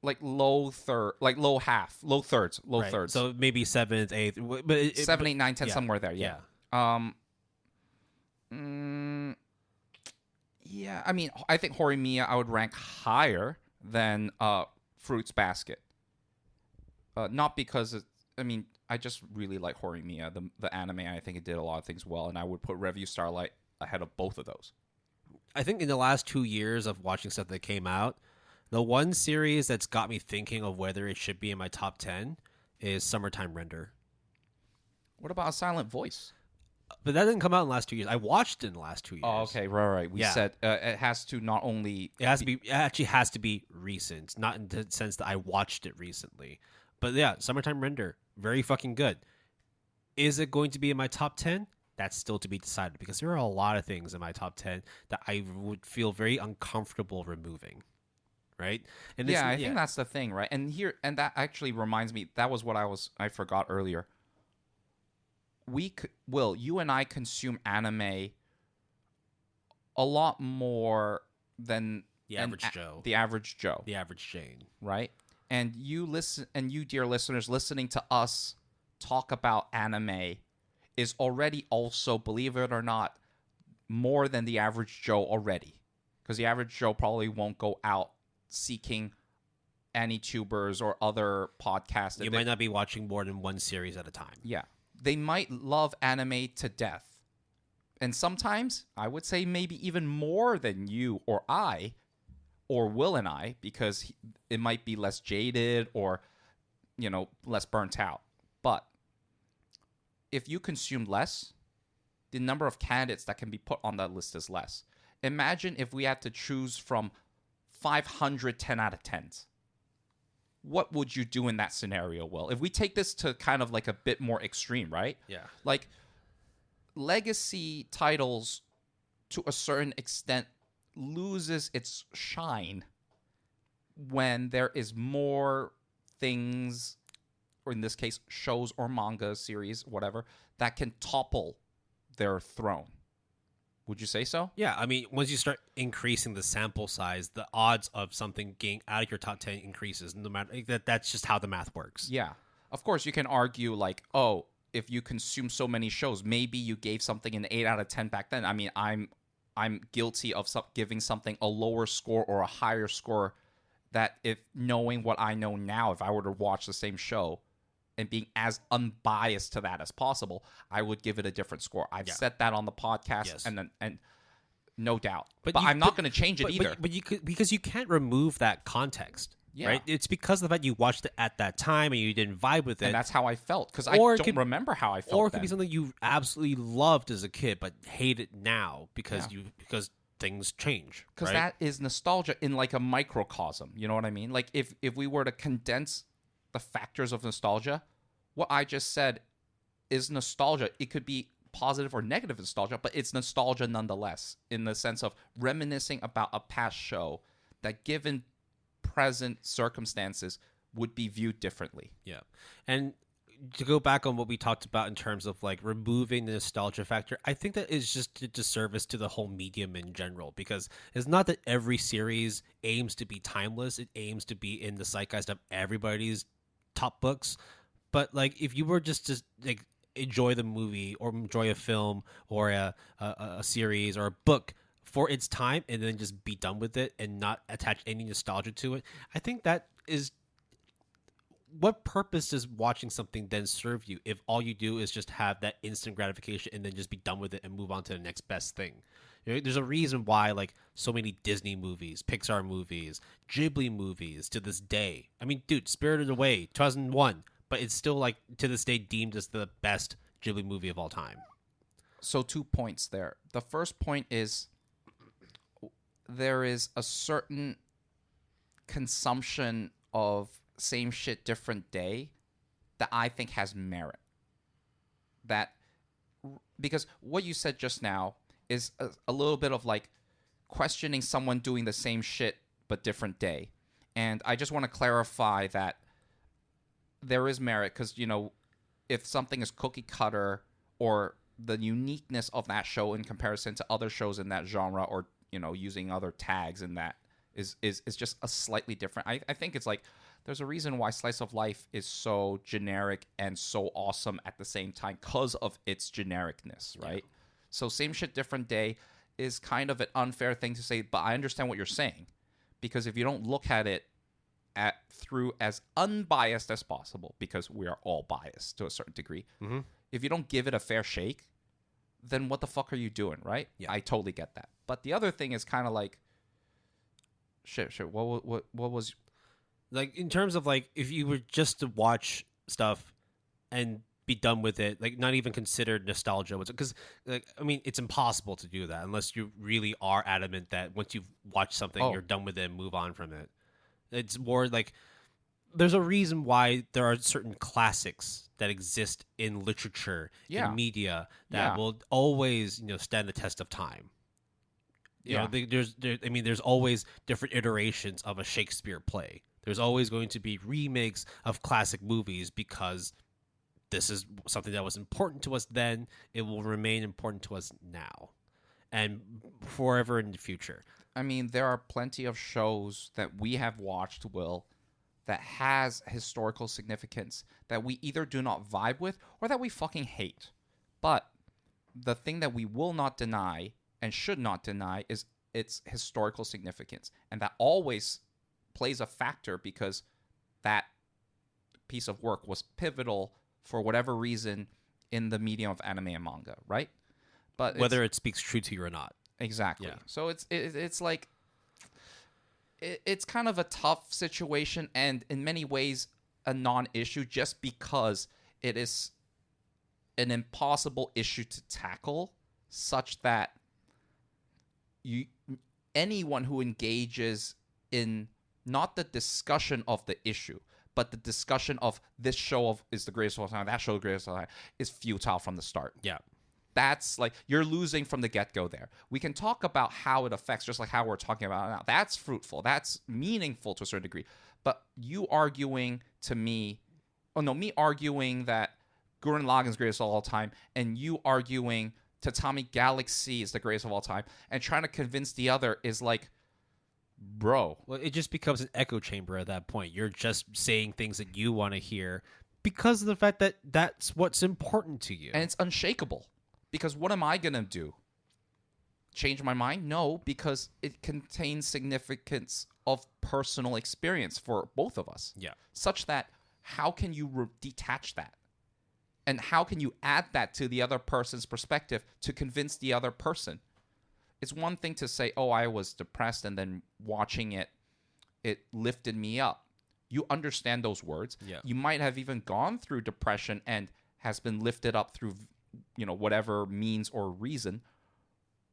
Like low third, like low thirds. So maybe 7th, 8th. But 7, 8, 9, 10, somewhere there, yeah. Yeah, I mean, I think Horimiya I would rank higher than Fruits Basket. Not because I just really like Horimiya, the anime. I think it did a lot of things well, and I would put Review Starlight ahead of both of those. I think in the last 2 years of watching stuff that came out, the one series that's got me thinking of whether it should be in my top 10 is Summertime Render. What about A Silent Voice? But that didn't come out in the last 2 years. I watched it in the last 2 years. Oh, okay, right. We said it has to not only... It actually has to be recent, not in the sense that I watched it recently. But yeah, Summertime Render, very fucking good. Is it going to be in my top 10? That's still to be decided, because there are a lot of things in my top 10 that I would feel very uncomfortable removing. Right? And I think that's the thing, right? And that actually reminds me, that was what I forgot earlier. You and I consume anime a lot more than the average Joe. The average Joe. The average Jane. Right? And you, dear listeners, listening to us talk about anime is already also, believe it or not, more than the average Joe already. Because the average Joe probably won't go out seeking AniTubers or other podcasts. You might not be watching more than one series at a time. Yeah. They might love anime to death. And sometimes, I would say maybe even more than you or I, or Will and I, because it might be less jaded or, less burnt out. But if you consume less, the number of candidates that can be put on that list is less. Imagine if we had to choose from 500 10 out of 10s. What would you do in that scenario, Will? If we take this to kind of like a bit more extreme, right? Yeah. Like, legacy titles, to a certain extent, loses its shine when there is more things, or in this case, shows or manga series, whatever, that can topple their throne. Would you say so? Yeah, I mean, once you start increasing the sample size, the odds of something getting out of your top 10 increases. No matter that's just how the math works. Yeah. Of course, you can argue like, oh, if you consume so many shows, maybe you gave something an 8 out of 10 back then. I mean, I'm guilty of giving something a lower score or a higher score, that if knowing what I know now, if I were to watch the same show and being as unbiased to that as possible, I would give it a different score. I've said that on the podcast, Yes. and no doubt. But you- I'm not going to change it either. But you could, because you can't remove that context. Yeah. Right? It's because of the fact you watched it at that time and you didn't vibe with it. And that's how I felt, because I Or it don't could- remember how I felt. Or it could then. be something you absolutely loved as a kid but hate it now because because things change. Because right? that is nostalgia in like a microcosm. You know what I mean? Like if we were to condense the factors of nostalgia, what I just said is nostalgia. It could be positive or negative nostalgia, but it's nostalgia nonetheless, in the sense of reminiscing about a past show that, given present circumstances, would be viewed differently. Yeah. And to go back on what we talked about in terms of like removing the nostalgia factor, I think that is just a disservice to the whole medium in general, because it's not that every series aims to be timeless. It aims to be in the zeitgeist of everybody's top books. But like, if you were just to like enjoy the movie or enjoy a film or a series or a book for its time and then just be done with it and not attach any nostalgia to it, I think that is, what purpose does watching something then serve you if all you do is just have that instant gratification and then just be done with it and move on to the next best thing? You know, there's a reason why like so many Disney movies, Pixar movies, Ghibli movies to this day. I mean, dude, Spirited Away, 2001, but it's still like to this day deemed as the best Ghibli movie of all time. So 2 points there. The first point is, there is a certain consumption of same shit, different day that I think has merit. That, because what you said just now is a little bit of like questioning someone doing the same shit but different day. And I just want to clarify that there is merit, because, you know, if something is cookie cutter, or the uniqueness of that show in comparison to other shows in that genre, or, you know, using other tags in that is just a slightly different. I think it's like, there's a reason why slice of life is so generic and so awesome at the same time, because of its genericness, right? Yeah. So same shit, different day is kind of an unfair thing to say, but I understand what you're saying, because if you don't look at it through as unbiased as possible, because we are all biased to a certain degree, if you don't give it a fair shake, then what the fuck are you doing, right? Yeah. I totally get that. But the other thing is kind of like, shit. What was, like, in terms of like, if you were just to watch stuff and be done with it, like not even consider nostalgia, because like, I mean, it's impossible to do that unless you really are adamant that once you've watched something, you're done with it and move on from it. It's more like, there's a reason why there are certain classics that exist in literature, in media, that will always, you know, stand the test of time. You know, there's always different iterations of a Shakespeare play. There's always going to be remakes of classic movies, because this is something that was important to us then. It will remain important to us now and forever in the future. I mean, there are plenty of shows that we have watched, Will, that has historical significance that we either do not vibe with or that we fucking hate. But the thing that we will not deny and should not deny is its historical significance. And that always plays a factor, because that piece of work was pivotal for whatever reason in the medium of anime and manga, right? But whether it speaks true to you or not. Exactly. Yeah. So it's like, it's kind of a tough situation, and in many ways a non-issue, just because it an impossible issue to tackle, such that anyone who engages in not the discussion of the issue, but the discussion of this show is the greatest of all time, that show is the greatest of all time, is futile from the start. Yeah. That's like, you're losing from the get-go there. We can talk about how it affects, just like how we're talking about it now. That's fruitful. That's meaningful to a certain degree. But you arguing to me, me arguing that Gurren Lagann is the greatest of all time, and you arguing Tatami Galaxy is the greatest of all time, and trying to convince the other is like, bro. Well, it just becomes an echo chamber at that point. You're just saying things that you want to hear because of the fact that that's what's important to you. And it's unshakable. Because what am I going to do? Change my mind? No, because it contains significance of personal experience for both of us. Yeah. Such that, how can you detach that? And how can you add that to the other person's perspective to convince the other person? It's one thing to say, oh, I was depressed, and then watching it lifted me up. You understand those words. Yeah. You might have even gone through depression and has been lifted up through, whatever means or reason,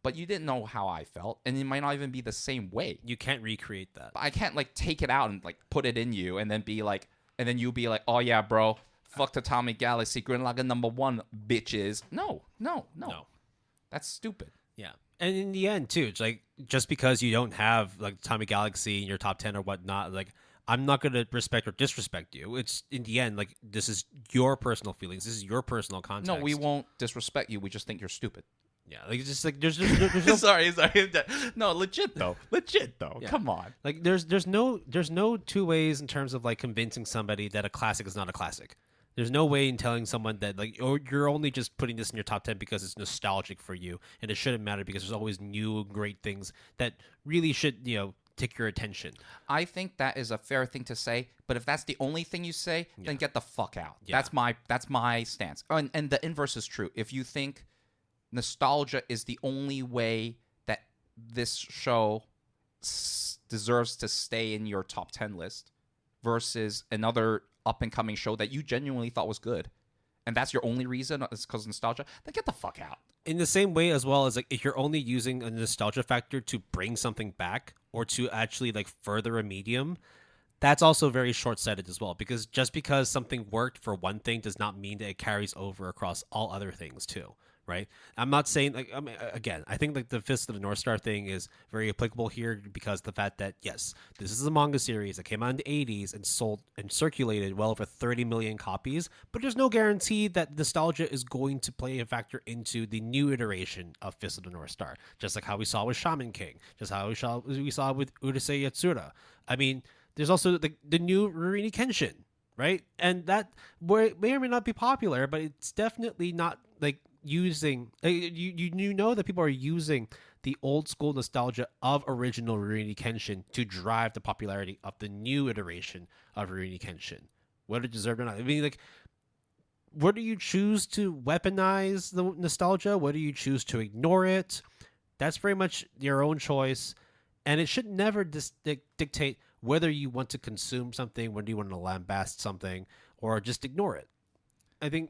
but you didn't know how I felt, and it might not even be the same way. You can't recreate that. I can't take it out and put it in you, and then be like, you be like, oh yeah, bro, fuck Tatami Galaxy, Gurren Lagann #1, bitches. No. That's stupid. Yeah. And in the end, too, it's like, just because you don't have Tatami Galaxy in your top 10 or whatnot, I'm not going to respect or disrespect you. It's, in the end, this is your personal feelings. This is your personal context. No, we won't disrespect you. We just think you're stupid. Yeah, it's just there's no... sorry. No, legit though. Yeah. Come on. There's no two ways in terms of convincing somebody that a classic is not a classic. There's no way in telling someone that you're only just putting this in your top 10 because it's nostalgic for you, and it shouldn't matter because there's always new great things that really should take your attention. I think that is a fair thing to say, but if that's the only thing you say, then get the fuck out. Yeah. That's my stance. And the inverse is true. If you think nostalgia is the only way that this show deserves to stay in your top 10 list versus another up-and-coming show that you genuinely thought was good, and that's your only reason, is because of nostalgia, then get the fuck out. In the same way as well as if you're only using a nostalgia factor to bring something back or to actually further a medium, that's also very short-sighted as well, because just because something worked for one thing does not mean that it carries over across all other things too. Right? I'm not saying again, I think the Fist of the North Star thing is very applicable here because the fact that yes, this is a manga series that came out in the 80s and sold and circulated well over 30 million copies, but there's no guarantee that nostalgia is going to play a factor into the new iteration of Fist of the North Star, just like how we saw with Shaman King, just how we saw with Urusei Yatsura. I mean, there's also the new Rurouni Kenshin, right? And that may or may not be popular, but it's definitely not using you know that people are using the old school nostalgia of original Rurouni Kenshin to drive the popularity of the new iteration of Rurouni Kenshin, whether it deserved or not. I mean, whether you choose to weaponize the nostalgia, whether you choose to ignore it, that's very much your own choice, and it should never dictate whether you want to consume something, whether you want to lambast something, or just ignore it. I think.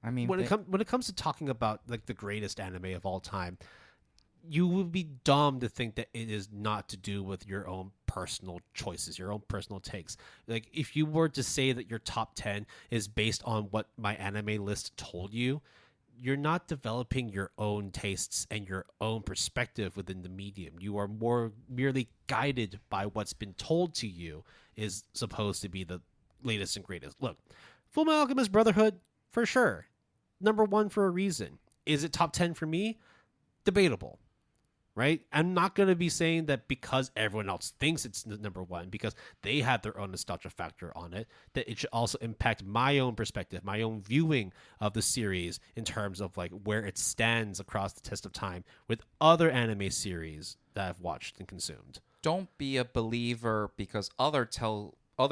I mean, when it comes to talking about the greatest anime of all time, you would be dumb to think that it is not to do with your own personal choices, your own personal takes. If you were to say that your top 10 is based on what my anime list told you, you're not developing your own tastes and your own perspective within the medium. You are more merely guided by what's been told to you is supposed to be the latest and greatest. Look, Fullmetal Alchemist Brotherhood, for sure. #1 for a reason. Is it top 10 for me? Debatable, right? I'm not going to be saying that because everyone else thinks it's #1, because they have their own nostalgia factor on it, that it should also impact my own perspective, my own viewing of the series in terms of where it stands across the test of time with other anime series that I've watched and consumed. Don't be a believer because other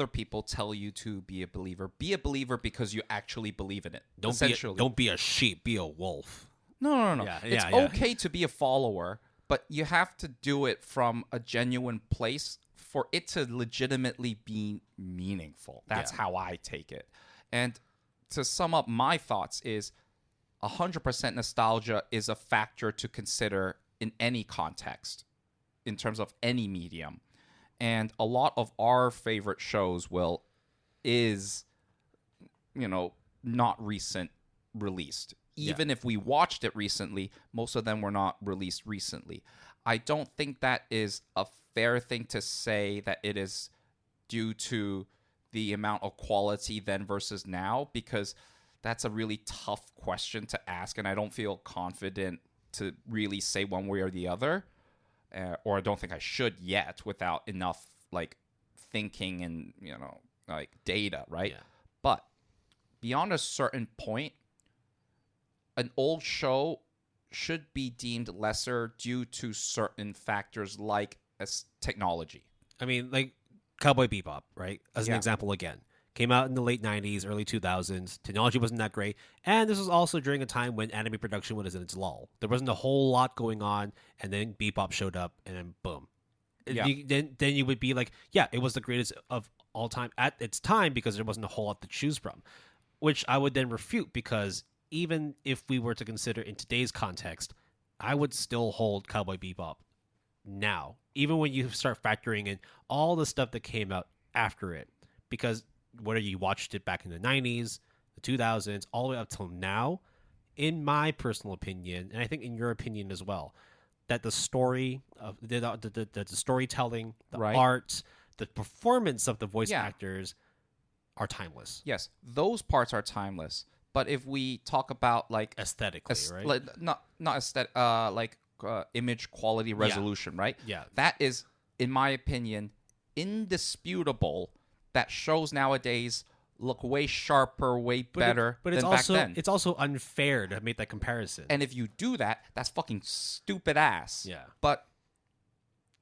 people tell you to be a believer. Be a believer because you actually believe in it. Don't be a sheep. Be a wolf. No. Yeah, it's okay to be a follower, but you have to do it from a genuine place for it to legitimately be meaningful. That's how I take it. And to sum up my thoughts is 100% nostalgia is a factor to consider in any context, in terms of any medium. And a lot of our favorite shows is, not recent released. Even if we watched it recently, most of them were not released recently. I don't think that is a fair thing to say that it is due to the amount of quality then versus now, because that's a really tough question to ask, and I don't feel confident to really say one way or the other, or I don't think I should yet without enough thinking and data, right? Yeah. But beyond a certain point, an old show should be deemed lesser due to certain factors like technology. I mean, Cowboy Bebop, right? As an example again. Came out in the late 90s, early 2000s. Technology wasn't that great. And this was also during a time when anime production was in its lull. There wasn't a whole lot going on, and then Bebop showed up, and then boom. Yeah. Then you would be like, yeah, it was the greatest of all time at its time because there wasn't a whole lot to choose from. Which I would then refute, because even if we were to consider in today's context, I would still hold Cowboy Bebop now. Even when you start factoring in all the stuff that came out after it. Because whether you watched it back in the 90s, the 2000s, all the way up till now, in my personal opinion, and I think in your opinion as well, that the story of the storytelling, the art, the performance of the voice actors are timeless. Yes, those parts are timeless. But if we talk about aesthetically, right? Not aesthetic, image quality resolution, right? Yeah. That is, in my opinion, indisputable. That shows nowadays look way sharper, way better than back then. It's also unfair to make that comparison. And if you do that, that's fucking stupid ass. Yeah. But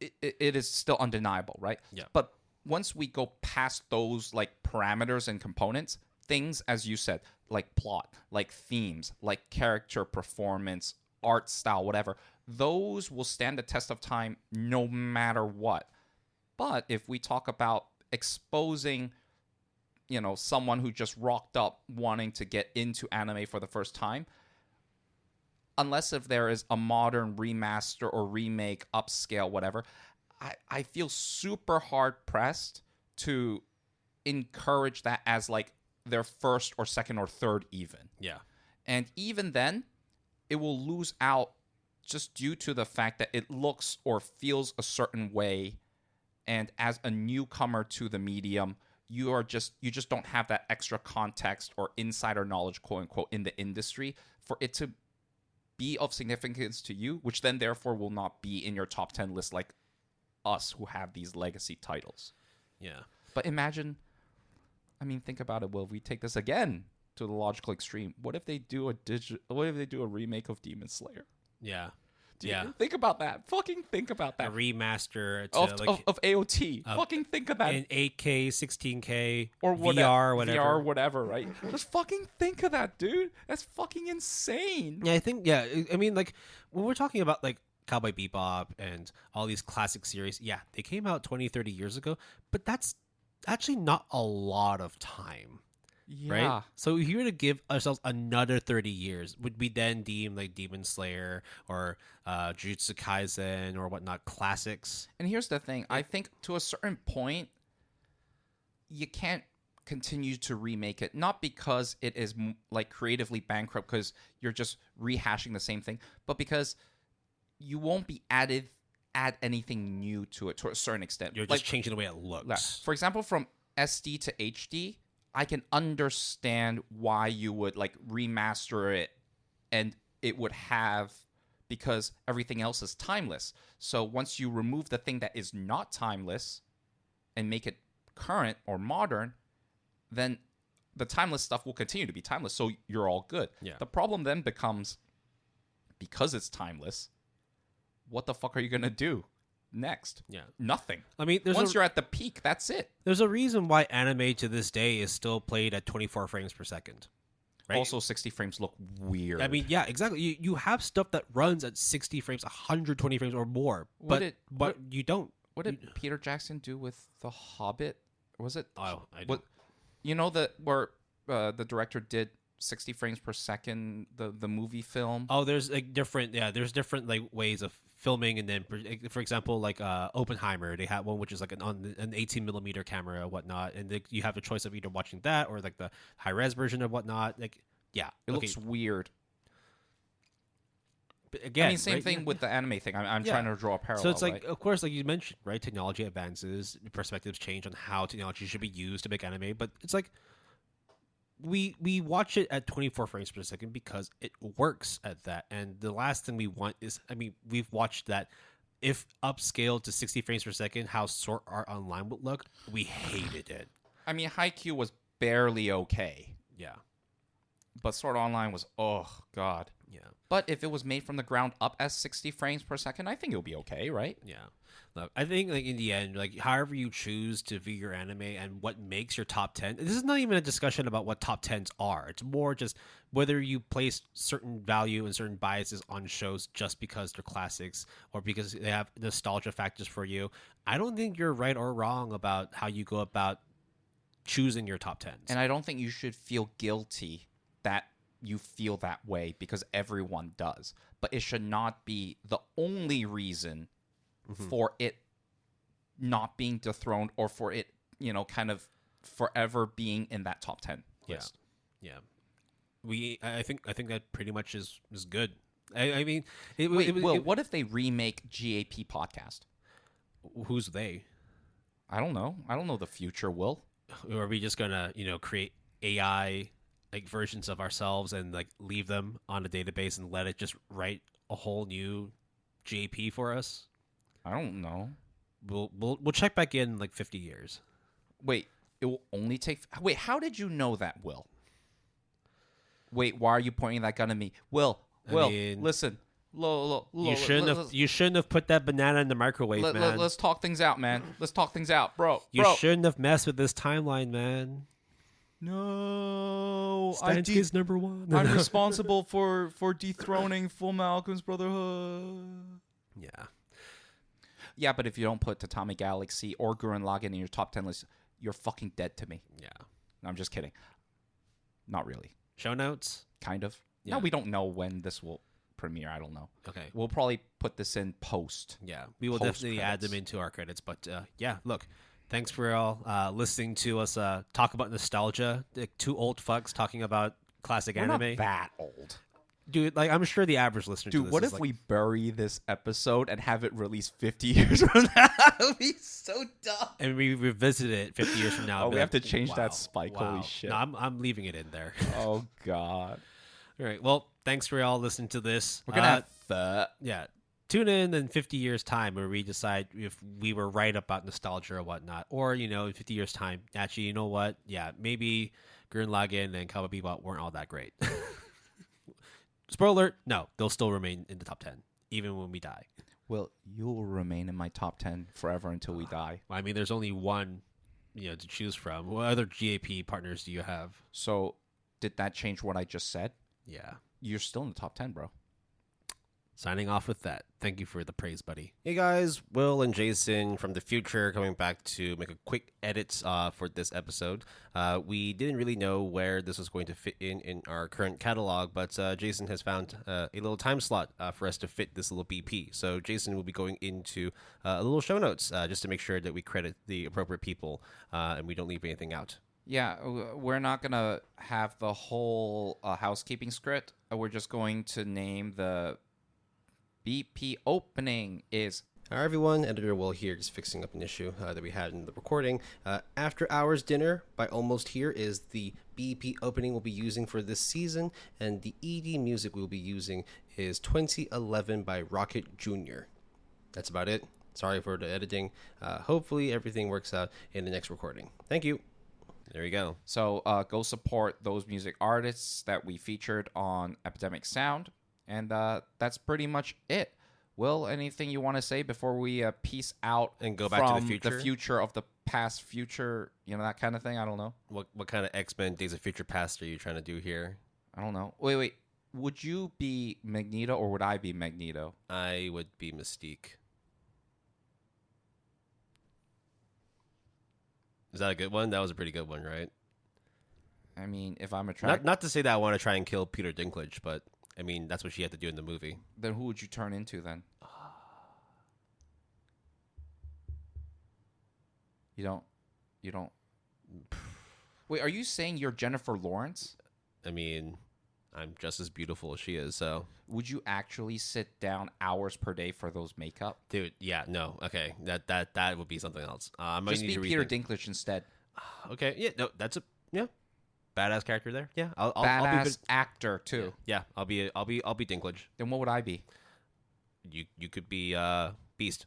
it is still undeniable, right? Yeah. But once we go past those parameters and components, things, as you said, like plot, like themes, like character performance, art style, whatever, those will stand the test of time no matter what. But if we talk about exposing someone who just rocked up wanting to get into anime for the first time, unless if there is a modern remaster or remake, upscale, whatever, I feel super hard pressed to encourage that as their first or second or third even. Yeah. And even then, it will lose out just due to the fact that it looks or feels a certain way. And as a newcomer to the medium, you just don't have that extra context or insider knowledge, quote unquote, in the industry for it to be of significance to you, which then therefore will not be in your top 10 list like us who have these legacy titles. Yeah. But imagine, think about it, Will. If we take this again to the logical extreme, what if they do a remake of Demon Slayer? Yeah. Think about that. Fucking think about that. A remaster of AOT. Fucking think of that. In 8K, 16K, or VR, whatever. VR, whatever, right? Just fucking think of that, dude. That's fucking insane. Yeah, I think, when we're talking about, Cowboy Bebop and all these classic series, they came out 20, 30 years ago, but that's actually not a lot of time. Yeah. Right? So if you were to give ourselves another 30 years, would we then deem Demon Slayer or Jujutsu Kaisen or whatnot classics? And here's the thing. I think to a certain point, you can't continue to remake it. Not because it is creatively bankrupt because you're just rehashing the same thing, but because you won't be add anything new to it to a certain extent. You're just changing the way it looks. For example, from SD to HD, I can understand why you would remaster it and it would have, because everything else is timeless. So once you remove the thing that is not timeless and make it current or modern, then the timeless stuff will continue to be timeless. So you're all good. Yeah. The problem then becomes, because it's timeless, what the fuck are you going to do next? Yeah. Nothing. Once you're at the peak, that's it. There's a reason why anime to this day is still played at 24 frames per second. Right? Also, 60 frames look weird. Exactly. You have stuff that runs at 60 frames, 120 frames or more, but you don't. What did Peter Jackson do with The Hobbit? Was it? Oh, I don't. You know where the director did 60 frames per second the movie film. Oh, there's like there's different like ways of filming, and then for example, like Oppenheimer, they had one which is like an 18 millimeter camera or whatnot, and you have a choice of either watching that or like the high res version of whatnot. Like, yeah, It looks weird. But again, I mean, same thing with the anime thing. I'm trying to draw a parallel. So it's like, right? of course, like you mentioned, right? Technology advances, perspectives change on how technology should be used to make anime, but it's like we watch it at 24 frames per second because it works at that. And the last thing we want is, I mean, we've watched that. If upscaled to 60 frames per second, how Sword Art Online would look, we hated it. I mean, Haikyuu was barely okay. Yeah. But Sword Art Online was, oh, God. Yeah. But if it was made from the ground up as 60 frames per second, I think it would be okay, right? Yeah. Look, I think like in the end, like however you choose to view your anime and what makes your top 10, this is not even a discussion about what top 10s are. It's more just whether you place certain value and certain biases on shows just because they're classics or because they have nostalgia factors for you. I don't think you're right or wrong about how you go about choosing your top 10s. And I don't think you should feel guilty that you feel that way because everyone does. But it should not be the only reason for it not being dethroned or for it, kind of forever being in that top 10 list. Yeah. I think that pretty much is good. I mean, what if they remake GAP podcast? Who's they? I don't know. I don't know the future, Will. Or are we just gonna, create AI like versions of ourselves and like leave them on a database and let it just write a whole new GAP for us? I don't know. We'll check back in like 50 years. Wait, it will only take. Wait, how did you know that, Will? Wait, why are you pointing that gun at me, Will? I mean, listen. You shouldn't have put that banana in the microwave, man. Let's talk things out, man. Let's talk things out, bro. You shouldn't have messed with this timeline, man. No, Stan's number one. I'm responsible for dethroning Full Alchemist Brotherhood. Yeah, but if you don't put Tatami Galaxy or Gurren Lagann in your top 10 list, you're fucking dead to me. Yeah. No, I'm just kidding. Not really. Show notes? Kind of. Yeah. No, we don't know when this will premiere. I don't know. Okay. We'll probably put this in post. Yeah. We will definitely add them into our credits. But yeah, look. Thanks for all listening to us talk about nostalgia. Like two old fucks talking about classic We're anime. Not that old. Dude, like I'm sure the average listener to this what is if we bury this episode and have it released 50 years from now? That would be so dumb. And we revisit it 50 years from now. Oh, we have to change that spike. Wow. Holy shit. No, I'm leaving it in there. Oh, God. All right. Well, thanks for all listening to this. We're going to have that. Yeah. Tune in 50 years' time where we decide if we were right about nostalgia or whatnot. Or, in 50 years' time, actually, you know what? Yeah, maybe Gurren Lagann and Cowboy Bebop weren't all that great. Spoiler alert, no, they'll still remain in the top 10, even when we die. Well, you'll remain in my top 10 forever until we die. I mean, there's only one, to choose from. What other GAP partners do you have? So, did that change what I just said? Yeah. You're still in the top 10, bro. Signing off with that. Thank you for the praise, buddy. Hey guys, Will and Jason from the future coming back to make a quick edit for this episode. We didn't really know where this was going to fit in our current catalog, but Jason has found a little time slot for us to fit this little BP. So Jason will be going into a little show notes just to make sure that we credit the appropriate people and we don't leave anything out. Yeah, we're not going to have the whole housekeeping script. We're just going to name the BP opening is... Hi everyone, Editor Will here, just fixing up an issue that we had in the recording. After Hours Dinner by Almost Here is the BP opening we'll be using for this season, and the ED music we'll be using is 2011 by Rocket Jr. That's about it. Sorry for the editing. Hopefully everything works out in the next recording. Thank you. There you go. So go support those music artists that we featured on Epidemic Sound. And that's pretty much it. Will, anything you want to say before we peace out and go back to the future of the past future, that kind of thing? I don't know. What kind of X-Men Days of Future Past are you trying to do here? I don't know. Wait. Would you be Magneto or would I be Magneto? I would be Mystique. Is that a good one? That was a pretty good one, right? I mean, if I'm attracted, Not to say that I want to try and kill Peter Dinklage, but I mean that's what she had to do in the movie. then who would you turn into then? You don't. Wait, are you saying you're Jennifer Lawrence? I mean, I'm just as beautiful as she is, so. Would you actually sit down hours per day for those makeup? Dude, yeah, no, okay, that would be something else. I might Just need be to Peter rethink. Dinklage instead. Okay, yeah, no, that's a badass character there. Yeah, I'll Badass be actor too. yeah, I'll be Dinklage. Then what would I be? You could be Beast.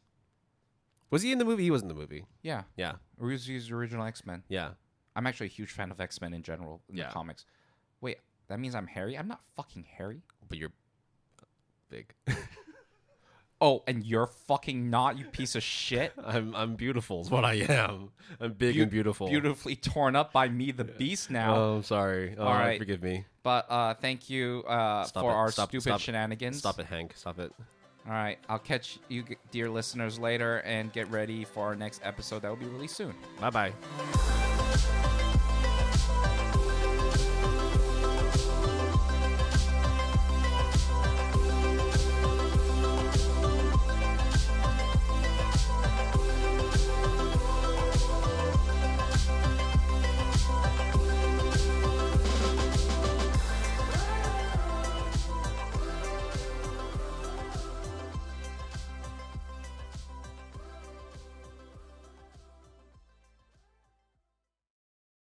Was he in the movie? He was in the movie. Yeah, Yeah, or he's the original X-Men. yeah. I'm actually a huge fan of X-Men in general in the comics. Wait, that means I'm hairy? I'm not fucking hairy. But you're big. Oh, and you're fucking not, you piece of shit. I'm beautiful is what I am. I'm big and beautiful. Beautifully torn up by me, the beast now. Oh, I'm sorry. Oh, All right. forgive me. But thank you for our stupid shenanigans. Stop it, Hank. Stop it. All right, I'll catch you, dear listeners, later, and get ready for our next episode that will be released soon. Bye-bye.